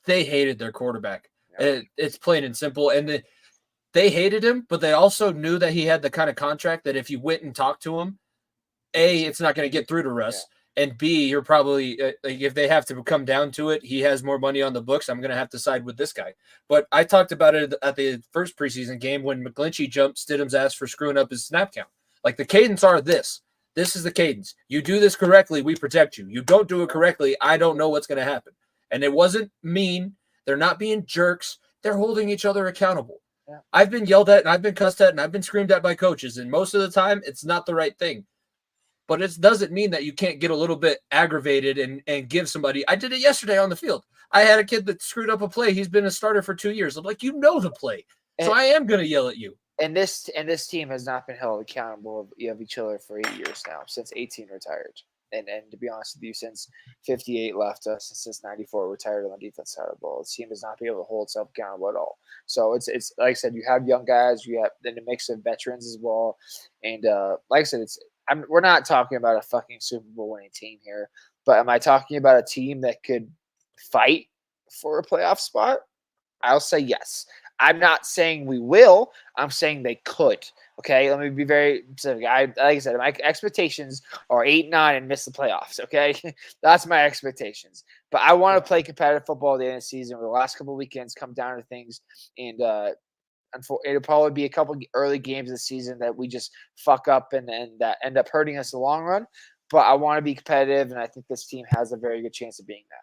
they hated their quarterback. Yeah. It's plain and simple, and they hated him, but they also knew that he had the kind of contract that if you went and talked to him, A, it's not going to get through to Russ. Yeah. And B, you're probably if they have to come down to it, he has more money on the books. I'm going to have to side with this guy. But I talked about it at the first preseason game when McGlinchey jumped Stidham's ass for screwing up his snap count. Like, the cadence are this. This is the cadence. You do this correctly, we protect you. You don't do it correctly, I don't know what's going to happen. And it wasn't mean. They're not being jerks. They're holding each other accountable. Yeah. I've been yelled at and I've been cussed at and I've been screamed at by coaches. And most of the time, it's not the right thing. But it doesn't mean that you can't get a little bit aggravated and give somebody. I did it yesterday on the field. I had a kid that screwed up a play. He's been a starter for 2 years. I'm like, you know the play. So I am going to yell at you. And this team has not been held accountable of each other for 8 years now, since 18 retired. And to be honest with you, since 58 left us, since 94 retired on the defense side of the ball, the team has not been able to hold itself accountable at all. So it's like I said, you have young guys, you have then a mix of veterans as well. And like I said, we're not talking about a fucking Super Bowl winning team here, but am I talking about a team that could fight for a playoff spot? I'll say yes. I'm not saying we will. I'm saying they could. Okay, let me be very specific. Like I said, my expectations are 8-9 and miss the playoffs. Okay, that's my expectations. But I want to play competitive football at the end of the season. Where the last couple of weekends come down to things, and it'll probably be a couple early games of the season that we just fuck up and that end up hurting us in the long run. But I want to be competitive, and I think this team has a very good chance of being that.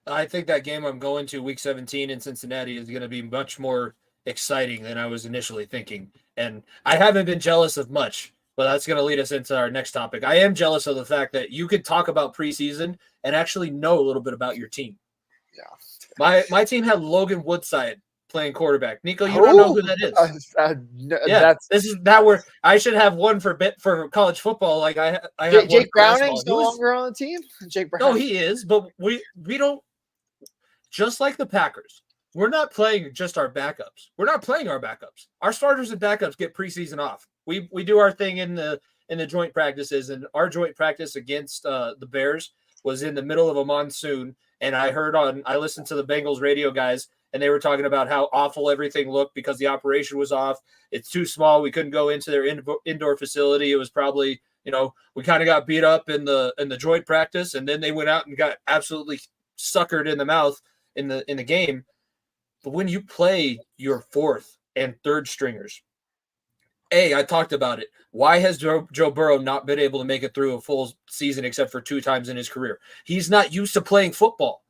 I think that game I'm going to week 17 in Cincinnati is going to be much more exciting than I was initially thinking. And I haven't been jealous of much, but that's going to lead us into our next topic. I am jealous of the fact that you could talk about preseason and actually know a little bit about your team. Yeah. My team had Logan Woodside playing quarterback. Niko, you don't know who that is. Yeah, this is that where I should have one for college football. Like I have Jake Browning's no longer on the team. Jake Browning. No, he is, but we don't. Just like the Packers, we're not playing just our backups. We're not playing our backups. Our starters and backups get preseason off. We do our thing in the joint practices, and our joint practice against the Bears was in the middle of a monsoon. And I listened to the Bengals radio guys, and they were talking about how awful everything looked because the operation was off. It's too small. We couldn't go into their indoor facility. It was probably, we kind of got beat up in the joint practice, and then they went out and got absolutely suckered in the mouth in the game. But when you play your fourth and third stringers, I talked about it. Why has Joe Burrow not been able to make it through a full season except for 2 times in his career? He's not used to playing football.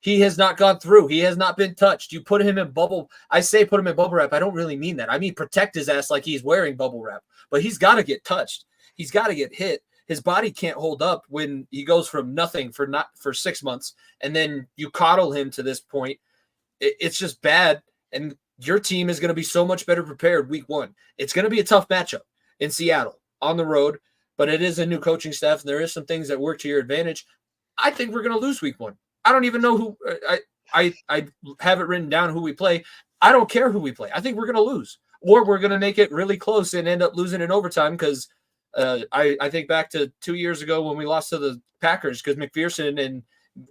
He has not gone through. He has not been touched. You put him in bubble. I say put him in bubble wrap. I don't really mean that. I mean protect his ass like he's wearing bubble wrap. But he's got to get touched. He's got to get hit. His body can't hold up when he goes from nothing for 6 months, and then you coddle him to this point. It's just bad, and your team is going to be so much better prepared week 1. It's going to be a tough matchup in Seattle on the road, but it is a new coaching staff, and there is some things that work to your advantage. I think we're going to lose week 1. I don't even know who I have it written down who we play. I don't care who we play. I think we're going to lose, or we're going to make it really close and end up losing in overtime because I think back to 2 years ago when we lost to the Packers because McPherson and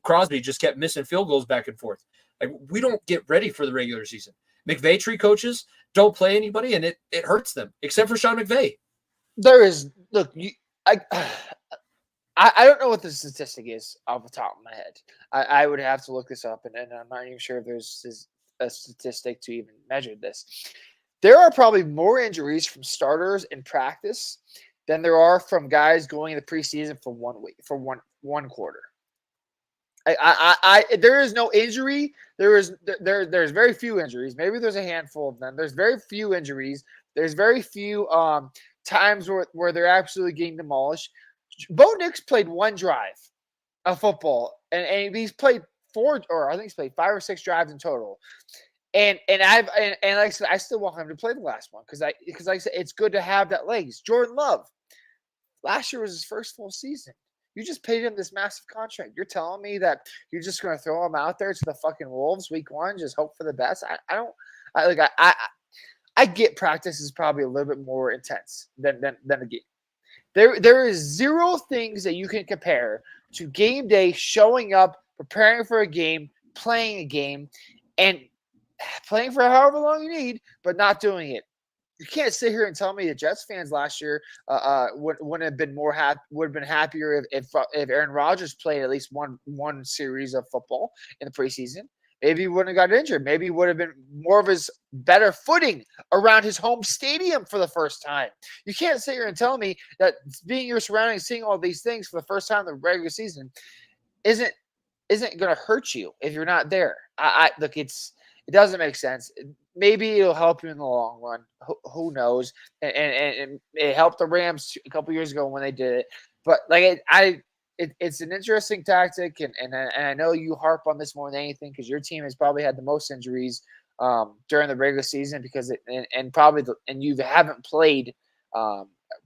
Crosby just kept missing field goals back and forth. Like, we don't get ready for the regular season. McVay tree coaches don't play anybody, and it hurts them, except for Sean McVay. There is I don't know what the statistic is off the top of my head. I would have to look this up, and I'm not even sure if there's a statistic to even measure this. There are probably more injuries from starters in practice than there are from guys going in the preseason for 1 week, for one quarter. There is no injury. There's very few injuries. Maybe there's a handful of them. There's very few injuries. There's very few times where they're absolutely getting demolished. Bo Nix played 1 drive of football, and he's played 4, or I think he's played 5 or 6 drives in total. And like I said, I still want him to play the last one because like I said, it's good to have that legs. Jordan Love, last year was his first full season. You just paid him this massive contract. You're telling me that you're just going to throw him out there to the fucking Wolves week 1, just hope for the best? I get practice is probably a little bit more intense than the game. There is 0 things that you can compare to game day, showing up, preparing for a game, playing a game, and playing for however long you need, but not doing it. You can't sit here and tell me the Jets fans last year would have been happier if Aaron Rodgers played at least one series of football in the preseason. Maybe he wouldn't have got injured. Maybe he would have been more of his better footing around his home stadium for the first time. You can't sit here and tell me that being your surroundings, seeing all these things for the first time in the regular season isn't going to hurt you if you're not there. Look, it doesn't make sense. Maybe it'll help you in the long run. Who knows? And it helped the Rams a couple years ago when they did it. But like it's an interesting tactic, and I know you harp on this more than anything because your team has probably had the most injuries during the regular season because you haven't played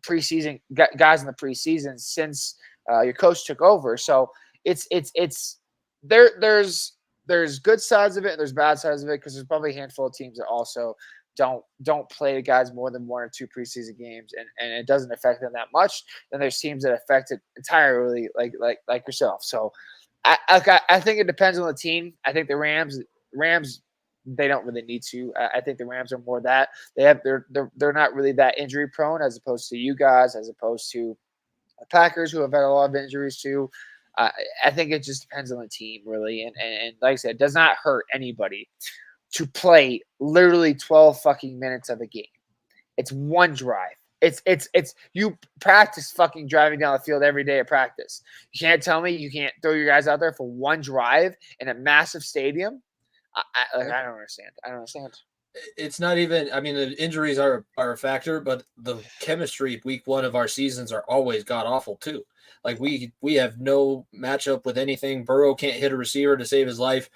preseason guys in the preseason since your coach took over. So there's good sides of it and there's bad sides of it because there's probably a handful of teams that also don't play the guys more than 1 or 2 preseason games and it doesn't affect them that much. Then there's teams that affect it entirely like yourself. So I think it depends on the team. I think the Rams they don't really need to. I think the Rams are more that they're not really that injury prone as opposed to you guys, as opposed to the Packers who have had a lot of injuries too. I think it just depends on the team really, and like I said, it does not hurt anybody to play literally 12 fucking minutes of a game. It's 1 drive. It's you practice fucking driving down the field every day at practice. You can't tell me you can't throw your guys out there for 1 drive in a massive stadium. I don't understand. I don't understand. It's not even. I mean, the injuries are a factor, but the chemistry week 1 of our seasons are always god awful too. Like we have no matchup with anything. Burrow can't hit a receiver to save his life.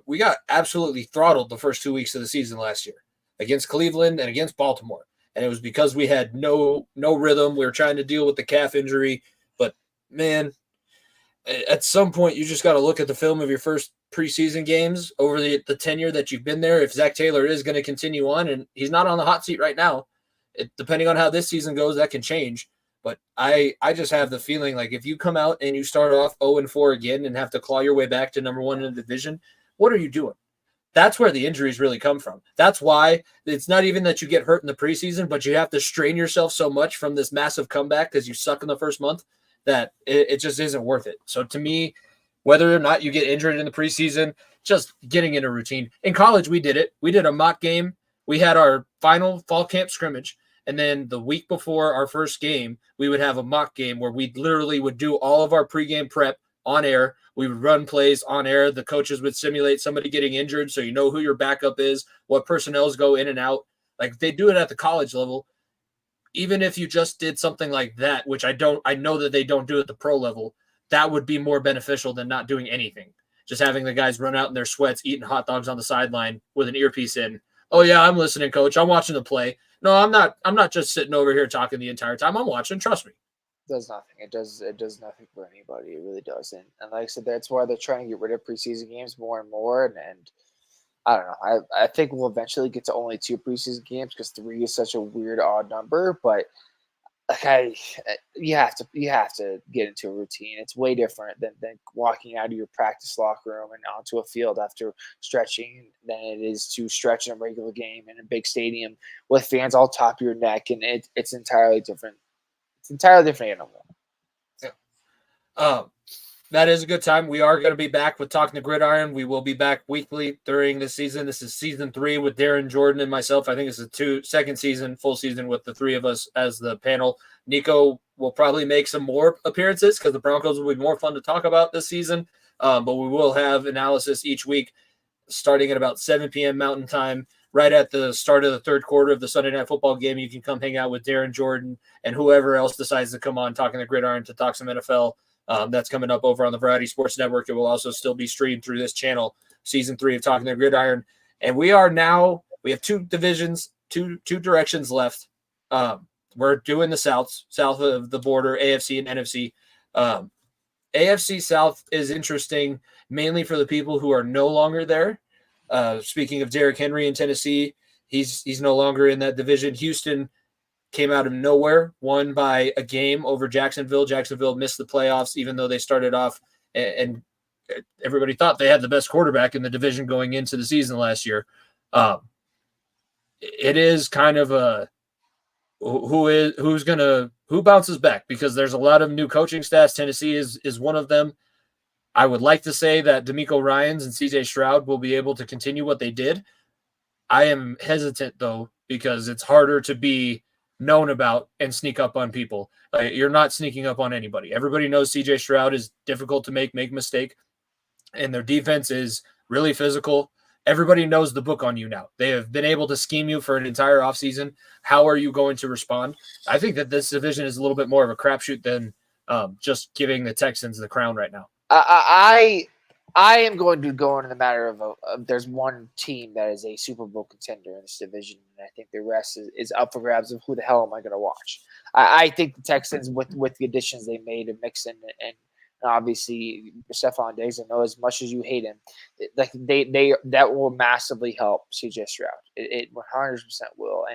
We got absolutely throttled the first 2 weeks of the season last year against Cleveland and against Baltimore. And it was because we had no rhythm. We were trying to deal with the calf injury. But, man, at some point you just got to look at the film of your first preseason games over the tenure that you've been there. If Zach Taylor is going to continue on, and he's not on the hot seat right now, depending on how this season goes, that can change. But I just have the feeling like if you come out and you start off 0-4 again and have to claw your way back to number 1 in the division, what are you doing? That's where the injuries really come from. That's why it's not even that you get hurt in the preseason, but you have to strain yourself so much from this massive comeback because you suck in the first month that it just isn't worth it. So to me, whether or not you get injured in the preseason, just getting in a routine. In college, we did it. We did a mock game. We had our final fall camp scrimmage. And then the week before our first game, we would have a mock game where we literally would do all of our pregame prep on air. We would run plays on air. The coaches would simulate somebody getting injured, so you know who your backup is, what personnels go in and out. Like they do it at the college level. Even if you just did something like that, which I know that they don't do at the pro level, that would be more beneficial than not doing anything. Just having the guys run out in their sweats, eating hot dogs on the sideline with an earpiece in. Oh yeah, I'm listening, coach. I'm watching the play. No, I'm not. I'm not just sitting over here talking the entire time. I'm watching. Trust me. It does nothing. It does nothing for anybody. It really doesn't. And like I said, that's why they're trying to get rid of preseason games more and more. And I don't know. I think we'll eventually get to only 2 preseason games because 3 is such a weird odd number. But like you have to get into a routine. It's way different than walking out of your practice locker room and onto a field after stretching than it is to stretch in a regular game in a big stadium with fans all top of your neck, and it's entirely different. It's entirely different animal. Yeah. That is a good time. We are going to be back with Talking the Gridiron. We will be back weekly during the season. This is season 3 with Darren, Jordan, and myself. I think it's the second season, full season with the 3 of us as the panel. Niko will probably make some more appearances because the Broncos will be more fun to talk about this season. But we will have analysis each week starting at about 7 p.m. Mountain Time. Right at the start of the third quarter of the Sunday Night Football game, you can come hang out with Darren, Jordan, and whoever else decides to come on Talking the Gridiron to talk some NFL. That's coming up over on the Variety Sports Network. It will also still be streamed through this channel, season 3 of Talking the Gridiron. And we have 2 divisions, two directions left. We're doing the south of the border, AFC and NFC. AFC South is interesting mainly for the people who are no longer there. Speaking of Derrick Henry in Tennessee, he's no longer in that division. Houston came out of nowhere, won by a game over Jacksonville. Jacksonville missed the playoffs, even though they started off, and everybody thought they had the best quarterback in the division going into the season last year. It is kind of a who bounces back, because there's a lot of new coaching staffs. Tennessee is one of them. I would like to say that DeMeco Ryans and CJ Stroud will be able to continue what they did. I am hesitant, though, because it's harder to be known about and sneak up on people. You're not sneaking up on anybody. Everybody knows CJ Stroud is difficult to make mistake, and their defense is really physical. Everybody knows the book on you now. They have been able to scheme you for an entire offseason. How are you going to respond? I think that this division is a little bit more of a crapshoot than just giving the Texans the crown right now. I am going to go into the matter of there's one team that is a Super Bowl contender in this division, and I think the rest is up for grabs of who the hell am I going to watch. I think the Texans, with the additions they made of Mixon and obviously Stephon Diggs, I know as much as you hate him, they that will massively help CJ Stroud. It 100% will,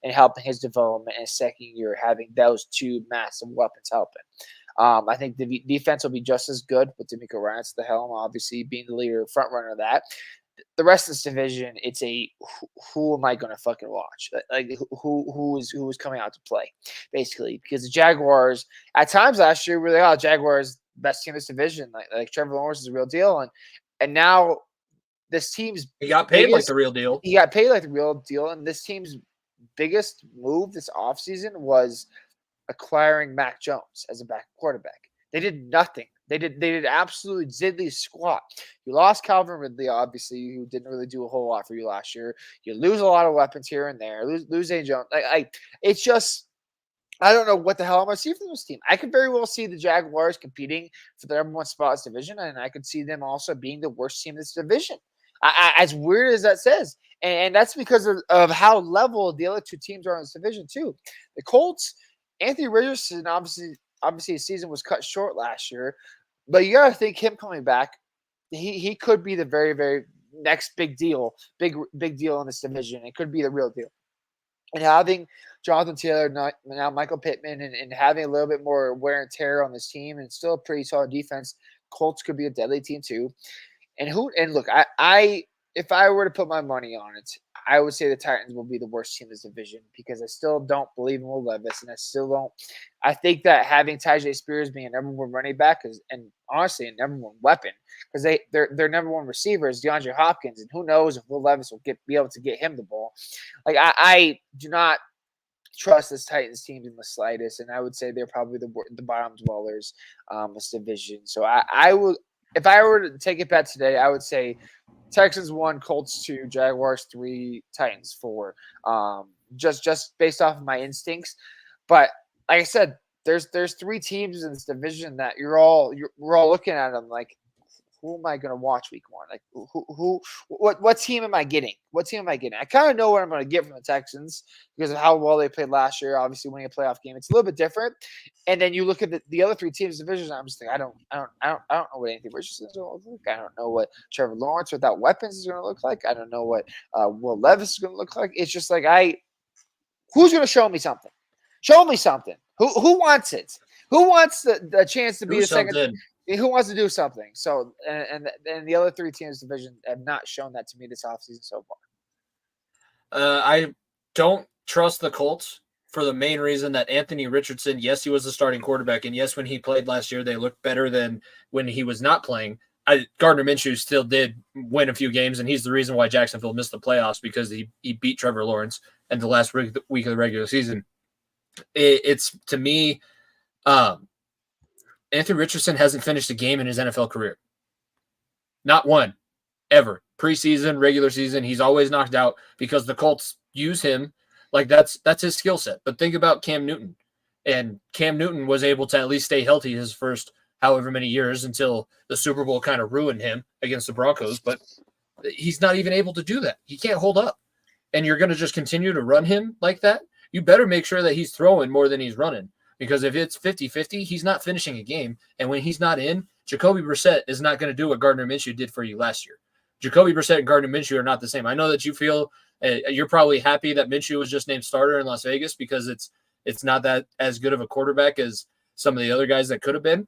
and helping his development in second year, having those 2 massive weapons helping. I think the defense will be just as good with DeMeco Ryans at the helm, obviously being the leader, front runner of that. The rest of this division, it's a who am I going to fucking watch? Like who is coming out to play, basically, because the Jaguars at times last year were like, Jaguars best team in this division, like Trevor Lawrence is a real deal, and now this team's he got paid like the real deal. He got paid like the real deal, and this team's biggest move this offseason was acquiring Mac Jones as a backup quarterback. They did nothing. They did absolutely diddly squat. You lost Calvin Ridley, obviously, who didn't really do a whole lot for you last year. You lose a lot of weapons here and there. Lose A. Jones. It's just, I don't know what the hell I'm going to see from this team. I could very well see the Jaguars competing for the number 1 spot in this division, and I could see them also being the worst team in this division. As weird as that says. And that's because of how level the other 2 teams are in this division, too. The Colts, Anthony Richardson, obviously his season was cut short last year, but you got to think him coming back, he could be the very, very next big deal in this division. It could be the real deal. And having Jonathan Taylor, now Michael Pittman, and having a little bit more wear and tear on this team, and still a pretty solid defense, Colts could be a deadly team too. And look, I if I were to put my money on it, I would say the Titans will be the worst team in this division, because I still don't believe in Will Levis, and I think that having Tyjae Spears being a number 1 running back and honestly a number 1 weapon, because their number 1 receiver is DeAndre Hopkins, and who knows if Will Levis will be able to get him the ball. Like I do not trust this Titans team in the slightest, and I would say they're probably the bottom dwellers this division. So I would, if I were to take a bet today, I would say Texans 1, Colts 2, Jaguars 3, Titans 4. Just based off of my instincts, but like I said, there's 3 teams in this division that we're all looking at them like, who am I going to watch week 1? Like what team am I getting? What team am I getting? I kind of know what I'm going to get from the Texans because of how well they played last year. Obviously, winning a playoff game, it's a little bit different. And then you look at the other 3 teams division. I'm just thinking, I don't know what Anthony Richardson's going to look like. I don't know what Trevor Lawrence without weapons is going to look like. I don't know what Will Levis is going to look like. It's just like who's going to show me something? Show me something. Who wants it? Who wants the chance to be the second? Who wants to do something? So, and the other 3 teams division have not shown that to me this offseason so far. I don't trust the Colts for the main reason that Anthony Richardson, yes, he was the starting quarterback, and yes, when he played last year, they looked better than when he was not playing. Gardner Minshew still did win a few games, and he's the reason why Jacksonville missed the playoffs because he beat Trevor Lawrence in the last week of the regular season. It's to me, Anthony Richardson hasn't finished a game in his NFL career. Not one, ever. Preseason, regular season, he's always knocked out because the Colts use him like that's his skill set. But think about Cam Newton. And Cam Newton was able to at least stay healthy his first however many years until the Super Bowl kind of ruined him against the Broncos. But he's not even able to do that. He can't hold up. And you're going to just continue to run him like that? You better make sure that he's throwing more than he's running. Because if it's 50-50, he's not finishing a game. And when he's not in, Jacoby Brissett is not going to do what Gardner Minshew did for you last year. Jacoby Brissett and Gardner Minshew are not the same. I know that you feel you're probably happy that Minshew was just named starter in Las Vegas because it's not that as good of a quarterback as some of the other guys that could have been.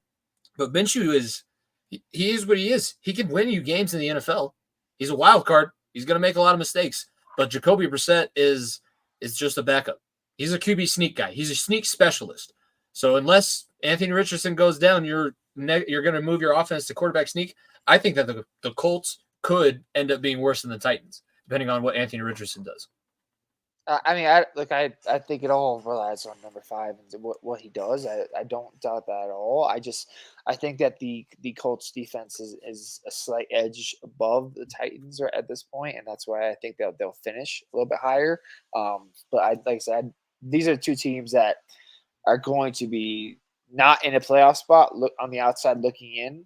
But Minshew he is what he is. He can win you games in the NFL. He's a wild card. He's going to make a lot of mistakes. But Jacoby Brissett is just a backup. He's a QB sneak guy. He's a sneak specialist. So unless Anthony Richardson goes down, you're going to move your offense to quarterback sneak. I think that the Colts could end up being worse than the Titans, depending on what Anthony Richardson does. I think it all relies on number 5 and what he does. I don't doubt that at all. I think that the Colts defense is a slight edge above the Titans at this point, and that's why I think they'll finish a little bit higher. But like I said, these are 2 teams that are going to be not in a playoff spot, look on the outside looking in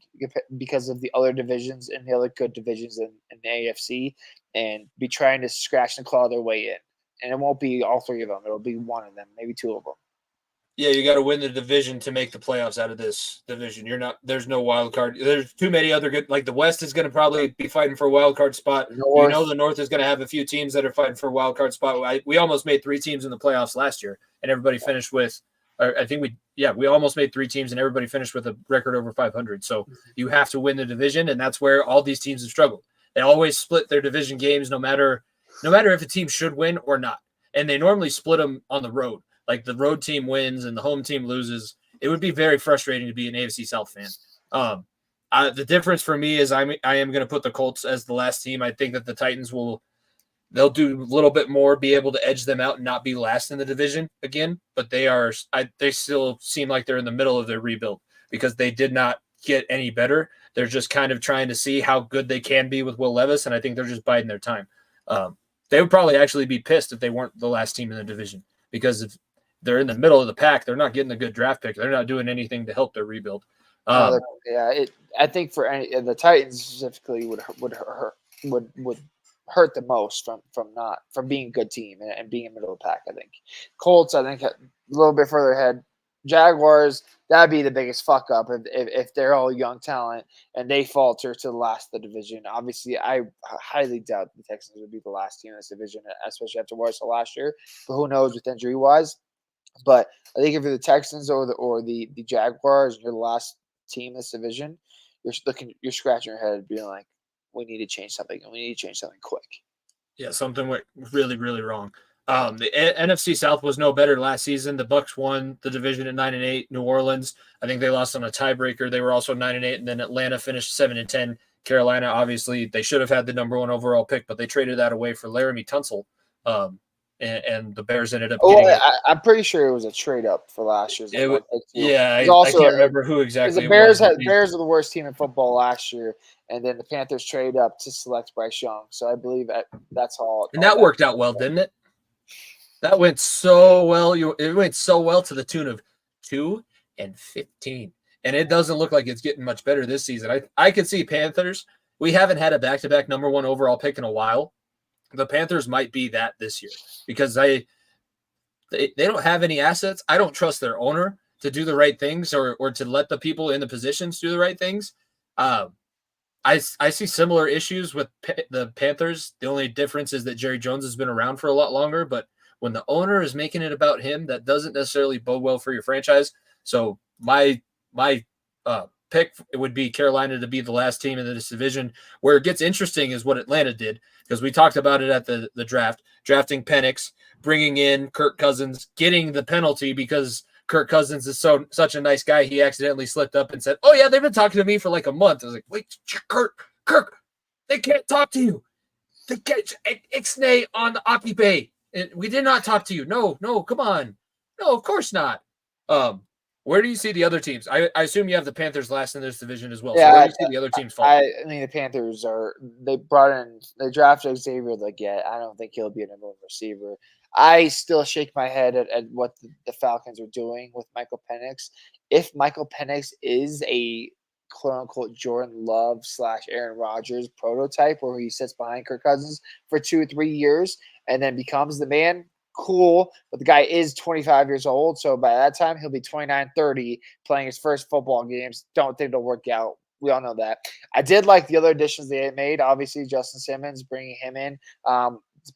because of the other divisions and the other good divisions in the AFC, and be trying to scratch and claw their way in. And it won't be all 3 of them. It'll be one of them, maybe 2 of them. Yeah, you got to win the division to make the playoffs out of this division. There's no wild card. There's too many other good, like the West is going to probably be fighting for a wild card spot. You know, the North is going to have a few teams that are fighting for a wild card spot. We almost made 3 teams in the playoffs last year, and everybody finished with, I think we almost made 3 teams and everybody finished with a record over 500. So you have to win the division, and that's where all these teams have struggled. They always split their division games no matter if a team should win or not. And they normally split them on the road. Like the road team wins and the home team loses. It would be very frustrating to be an AFC South fan. The difference for me is I am going to put the Colts as the last team. I think that the Titans they'll do a little bit more, be able to edge them out and not be last in the division again. But they still seem like they're in the middle of their rebuild because they did not get any better. They're just kind of trying to see how good they can be with Will Levis, and I think they're just biding their time. They would probably actually be pissed if they weren't the last team in the division because if they're in the middle of the pack, they're not getting a good draft pick. They're not doing anything to help their rebuild. I think for the Titans specifically would hurt the most from being a good team and being in the middle of the pack. I think Colts, a little bit further ahead. Jaguars, that'd be the biggest fuck up if they're all young talent and they falter to the last of the division. Obviously, I highly doubt the Texans would be the last team in this division, especially after what I saw last year. But who knows with injury wise? But I think if you're the Texans or the Jaguars, and you're the last team in this division, you're scratching your head, being like, we need to change something, and we need to change something quick. Yeah, something went really, really wrong. The NFC South was no better last season. The Bucs won the division at 9-8. New Orleans, I think they lost on a tiebreaker. They were also 9-8, and then Atlanta finished 7-10. Carolina, obviously, they should have had the number 1 overall pick, but they traded that away for Laramie Tunsil. and the Bears ended up Oh, getting it. I'm pretty sure it was a trade up for last year's. Yeah, It was I also can't remember who because exactly the it was. Bears are the worst team in football last year, and then the Panthers traded up to select Bryce Young. So I believe that's all. And that worked out well, didn't it? That went so well. It went so well to the tune of 2-15. And it doesn't look like it's getting much better this season. I could see Panthers. We haven't had a back-to-back number one overall pick in a while. The Panthers might be that this year because they don't have any assets. I don't trust their owner to do the right things or to let the people in the positions do the right things. I see similar issues with the Panthers. The only difference is that Jerry Jones has been around for a lot longer, but when the owner is making it about him, that doesn't necessarily bode well for your franchise. So my pick would be Carolina to be the last team in this division. Where it gets interesting is what Atlanta did, because we talked about it at the draft, drafting Penix, bringing in Kirk Cousins, getting the penalty because Kirk Cousins is such a nice guy. He accidentally slipped up and said, "Oh yeah, they've been talking to me for like a month." I was like, "Wait, Kirk, they can't talk to you. They can't ixnay on the Occupy. We did not talk to you. No, come on. No, of course not." Where do you see the other teams? I assume you have the Panthers last in this division as well. Yeah, so where do you see the other teams fall? I mean, the Panthers they drafted Xavier Legette. I don't think he'll be a number one receiver. I still shake my head at what the Falcons are doing with Michael Penix. If Michael Penix is a quote unquote Jordan Love / Aaron Rodgers prototype where he sits behind Kirk Cousins for 2 or 3 years and then becomes the man, cool. But the guy is 25 years old. So by that time, he'll be 29, 30 playing his first football games. Don't think it'll work out. We all know that. I did like the other additions they made. Obviously, Justin Simmons, bringing him in.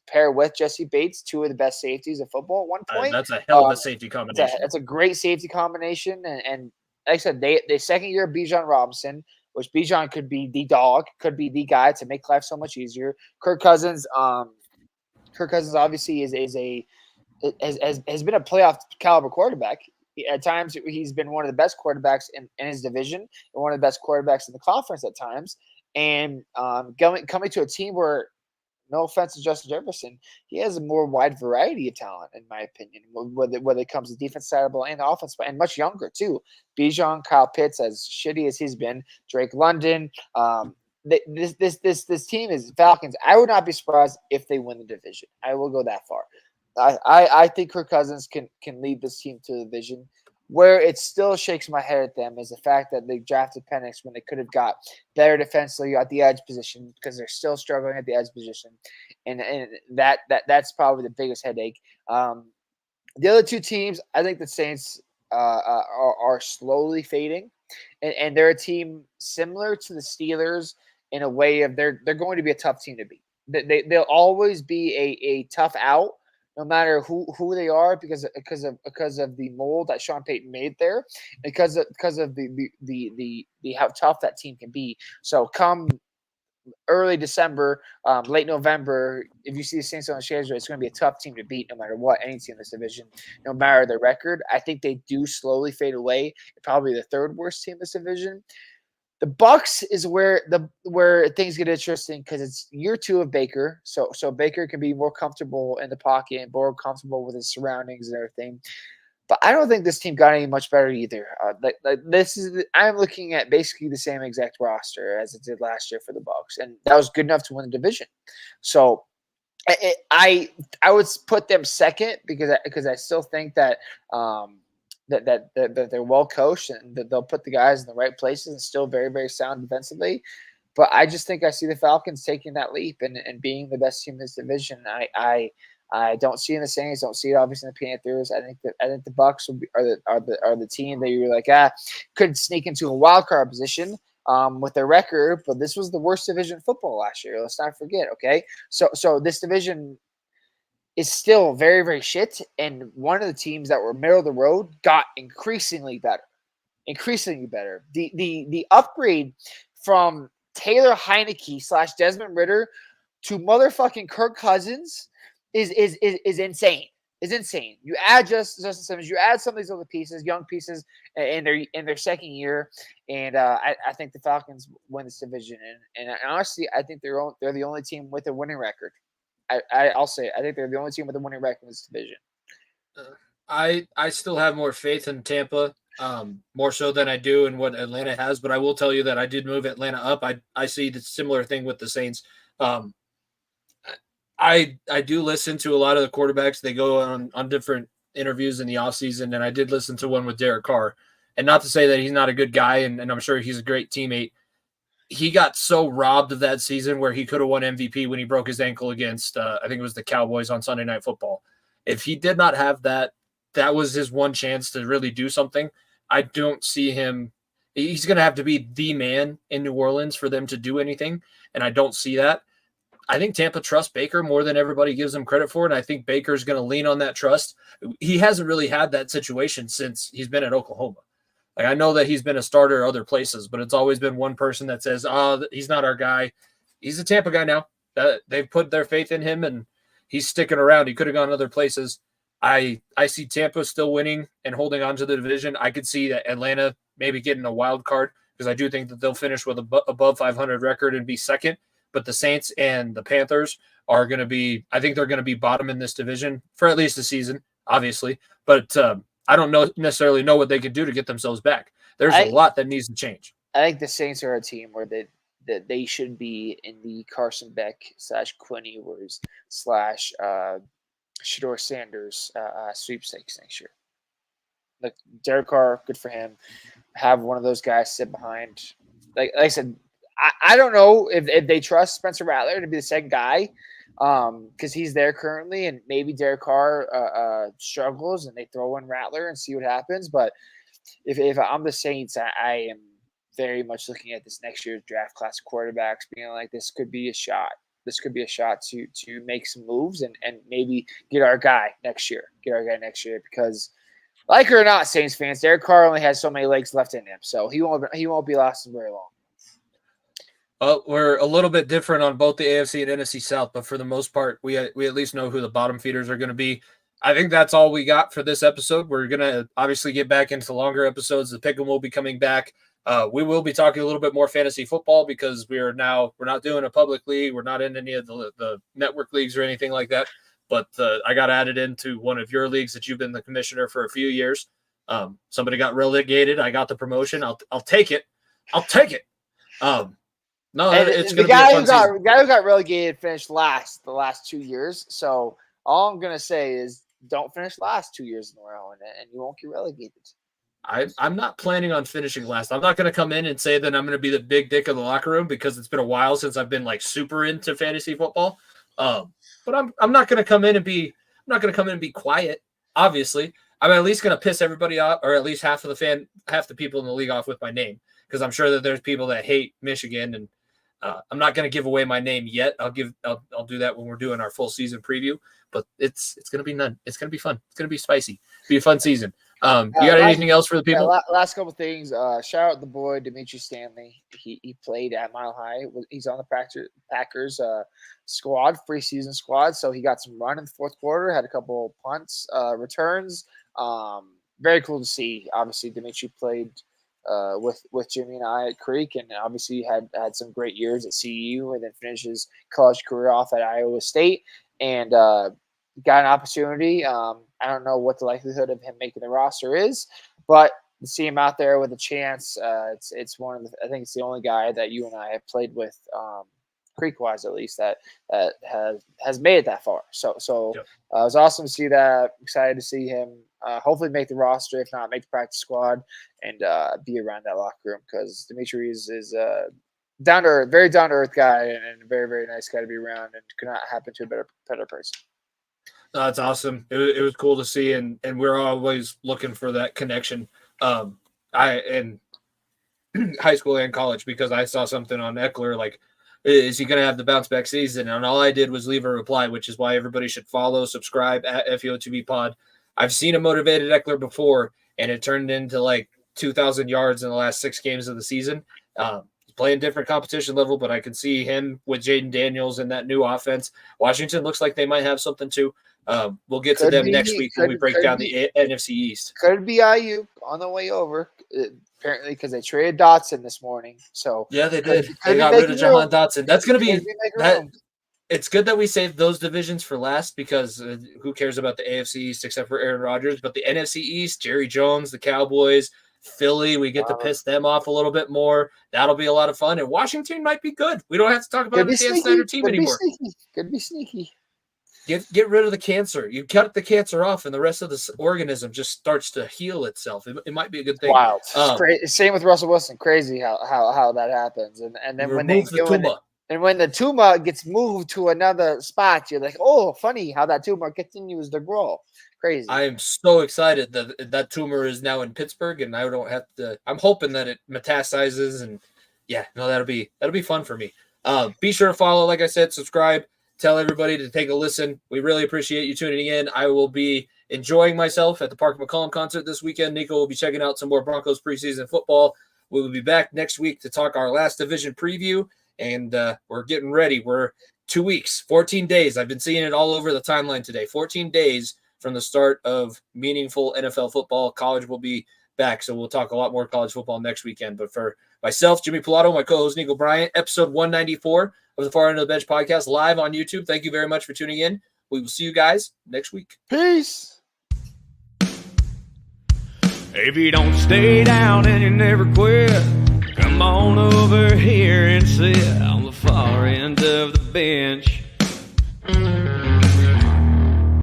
Pair with Jesse Bates, two of the best safeties of football at one point. That's a hell of a safety combination. It's a great safety combination. And like I said, the second year of Bijan Robinson, which Bijan could be the dog, could be the guy to make life so much easier. Kirk Cousins obviously has been a playoff caliber quarterback. At times, he's been one of the best quarterbacks in his division and one of the best quarterbacks in the conference at times. And coming to a team where, no offense to Justin Jefferson, he has a more wide variety of talent, in my opinion, whether it comes to defense side of the ball and offense, and much younger too. Bijan, Kyle Pitts, as shitty as he's been, Drake London. This team is Falcons. I would not be surprised if they win the division. I will go that far. I think Kirk Cousins can lead this team to the division. Where it still shakes my head at them is the fact that they drafted Penix when they could have got better defensively at the edge position because they're still struggling at the edge position, and that's probably the biggest headache. The other two teams, I think the Saints are slowly fading, and they're a team similar to the Steelers in a way of they're going to be a tough team to beat. They'll always be a tough out, no matter who they are, because of the mold that Sean Payton made there, because of the how tough that team can be. So come early December, late November, if you see the Saints on the schedule, it's going to be a tough team to beat no matter what, any team in this division, no matter their record. I think they do slowly fade away. Probably the third worst team in this division. The Bucs is where things get interesting because it's year 2 of Baker, so Baker can be more comfortable in the pocket and more comfortable with his surroundings and everything. But I don't think this team got any much better either. I'm looking at basically the same exact roster as it did last year for the Bucs, and that was good enough to win the division. So I would put them second because I still think that. That they're well coached and that they'll put the guys in the right places and still very, very sound defensively. But I just think I see the Falcons taking that leap and being the best team in this division. I don't see it in the Saints, don't see it obviously in the Panthers. I think the Bucs are the team that you're like, could sneak into a wild card position with their record, but this was the worst division in football last year. Let's not forget, okay? So this division is still very, very shit. And one of the teams that were middle of the road got increasingly better. The upgrade from Taylor Heineke / Desmond Ridder to motherfucking Kirk Cousins is insane. Is insane. You add Justin Simmons, you add some of these other pieces, young pieces in their second year, and I think the Falcons win this division. And honestly, I think they're the only team with a winning record. I'll say it. I think they're the only team with a winning record in this division. I still have more faith in Tampa, more so than I do in what Atlanta has. But I will tell you that I did move Atlanta up. I see the similar thing with the Saints. I do listen to a lot of the quarterbacks. They go on different interviews in the offseason, and I did listen to one with Derek Carr. And not to say that he's not a good guy, and I'm sure he's a great teammate. He got so robbed of that season where he could have won MVP when he broke his ankle against, I think it was the Cowboys on Sunday Night Football. If he did not have that, that was his one chance to really do something. I don't see him. He's going to have to be the man in New Orleans for them to do anything, and I don't see that. I think Tampa trusts Baker more than everybody gives him credit for, and I think Baker's going to lean on that trust. He hasn't really had that situation since he's been at Oklahoma. Like, I know that he's been a starter other places, but it's always been one person that says, "Oh, he's not our guy." He's a Tampa guy now. They've put their faith in him, and he's sticking around. He could have gone other places. I see Tampa still winning and holding on to the division. I could see that Atlanta maybe getting a wild card because I do think that they'll finish with above 500 record and be second. But the Saints and the Panthers are going to be – I think they're going to be bottom in this division for at least a season, obviously. But I don't necessarily know what they could do to get themselves back. There's a lot that needs to change. I think the Saints are a team where they should be in the Carson Beck / Quinn Ewers / Shador Sanders sweepstakes next year. Like, Derek Carr, good for him. Have one of those guys sit behind. Like I said, I don't know if they trust Spencer Rattler to be the second guy because he's there currently, and maybe Derek Carr struggles and they throw in Rattler and see what happens. But if I'm the Saints, I am very much looking at this next year's draft class of quarterbacks, being like, this could be a shot. This could be a shot to make some moves and maybe get our guy next year. Because, like it or not, Saints fans, Derek Carr only has so many legs left in him, so he won't be lasting very long. We're a little bit different on both the AFC and NFC South, but for the most part, we at least know who the bottom feeders are going to be. I think that's all we got for this episode. We're going to obviously get back into longer episodes. The Pick'em will be coming back. We will be talking a little bit more fantasy football because we're not doing a public league. We're not in any of the network leagues or anything like that. But I got added into one of your leagues that you've been the commissioner for a few years. Somebody got relegated. I got the promotion. I'll take it. No, it's going to be a fun season. The guy who got relegated finished last the last 2 years. So all I'm going to say is don't finish last 2 years in a row, and you won't get relegated. I'm not planning on finishing last. I'm not going to come in and say that I'm going to be the big dick of the locker room because it's been a while since I've been like super into fantasy football. But I'm not going to come in and be quiet. Obviously, I'm at least going to piss everybody off, or at least half the people in the league off with my name, because I'm sure that there's people that hate Michigan, and I'm not going to give away my name yet. I'll do that when we're doing our full season preview. But it's going to be none. It's going to be fun. It's going to be spicy. Be a fun season. You got anything else for the people? Last couple things. Shout out the boy Dimitri Stanley. He played at Mile High. He's on the Packers squad, preseason squad. So he got some run in the fourth quarter. Had a couple punts, returns. Very cool to see. Obviously, Dimitri played with Jimmy and I at Creek, and obviously had some great years at CU, and then finished his college career off at Iowa State, and got an opportunity. I don't know what the likelihood of him making the roster is, but to see him out there with a chance, it's one of the. I think it's the only guy that you and I have played with, Creek-wise at least, that has made it that far. So yep. It was awesome to see that. Excited to see him hopefully make the roster, if not make the practice squad, and be around that locker room, because Dimitri is very down to earth guy, and a very, very nice guy to be around, and could not happen to a better person. That's awesome. It was cool to see, and we're always looking for that connection. In high school and college, because I saw something on Eckler, like, is he going to have the bounce back season? And all I did was leave a reply, which is why everybody should follow, subscribe at FEO2B Pod. I've seen a motivated Eckler before, and it turned into like 2,000 yards in the last 6 games of the season. He's playing different competition level, but I can see him with Jaden Daniels and that new offense. Washington looks like they might have something too. We'll get to them next week when we break down the NFC East. Could be IU on the way over, apparently, because they traded Dotson this morning. So yeah, they did. They got rid of Jahan Dotson. That's going to be that. it's good that we saved those divisions for last because who cares about the AFC East except for Aaron Rodgers? But the NFC East, Jerry Jones, the Cowboys, Philly, we get to piss them off a little bit more. That'll be a lot of fun. And Washington might be good. We don't have to talk about the Dan Snyder team anymore. Could be sneaky. Get rid of the cancer. You cut the cancer off, and the rest of the organism just starts to heal itself. It might be a good thing. Wow. Same with Russell Wilson. Crazy how that happens. And then when they the tumor. And when the tumor gets moved to another spot, you're like, oh, funny how that tumor continues to grow. Crazy. I am so excited that tumor is now in Pittsburgh, and I don't have to. I'm hoping that it metastasizes, and that'll be fun for me. Be sure to follow, like I said, subscribe, tell everybody to take a listen. We really appreciate you tuning in. I will be enjoying myself at the Park McCollum concert this weekend. Nico will be checking out some more Broncos preseason football. We will be back next week to talk our last division preview, and we're getting ready. We're 2 weeks, 14 days. I've been seeing it all over the timeline today. 14 days from the start of meaningful NFL football. College will be back, so we'll talk a lot more college football next weekend. But for myself, Jimmy Pallotto, my co-host Niko Bryant, episode 194 of the Far End of the Bench podcast, live on YouTube. Thank you very much for tuning in. We will see you guys next week. Peace. If you don't stay down and you never quit, come on over here and sit on the far end of the bench.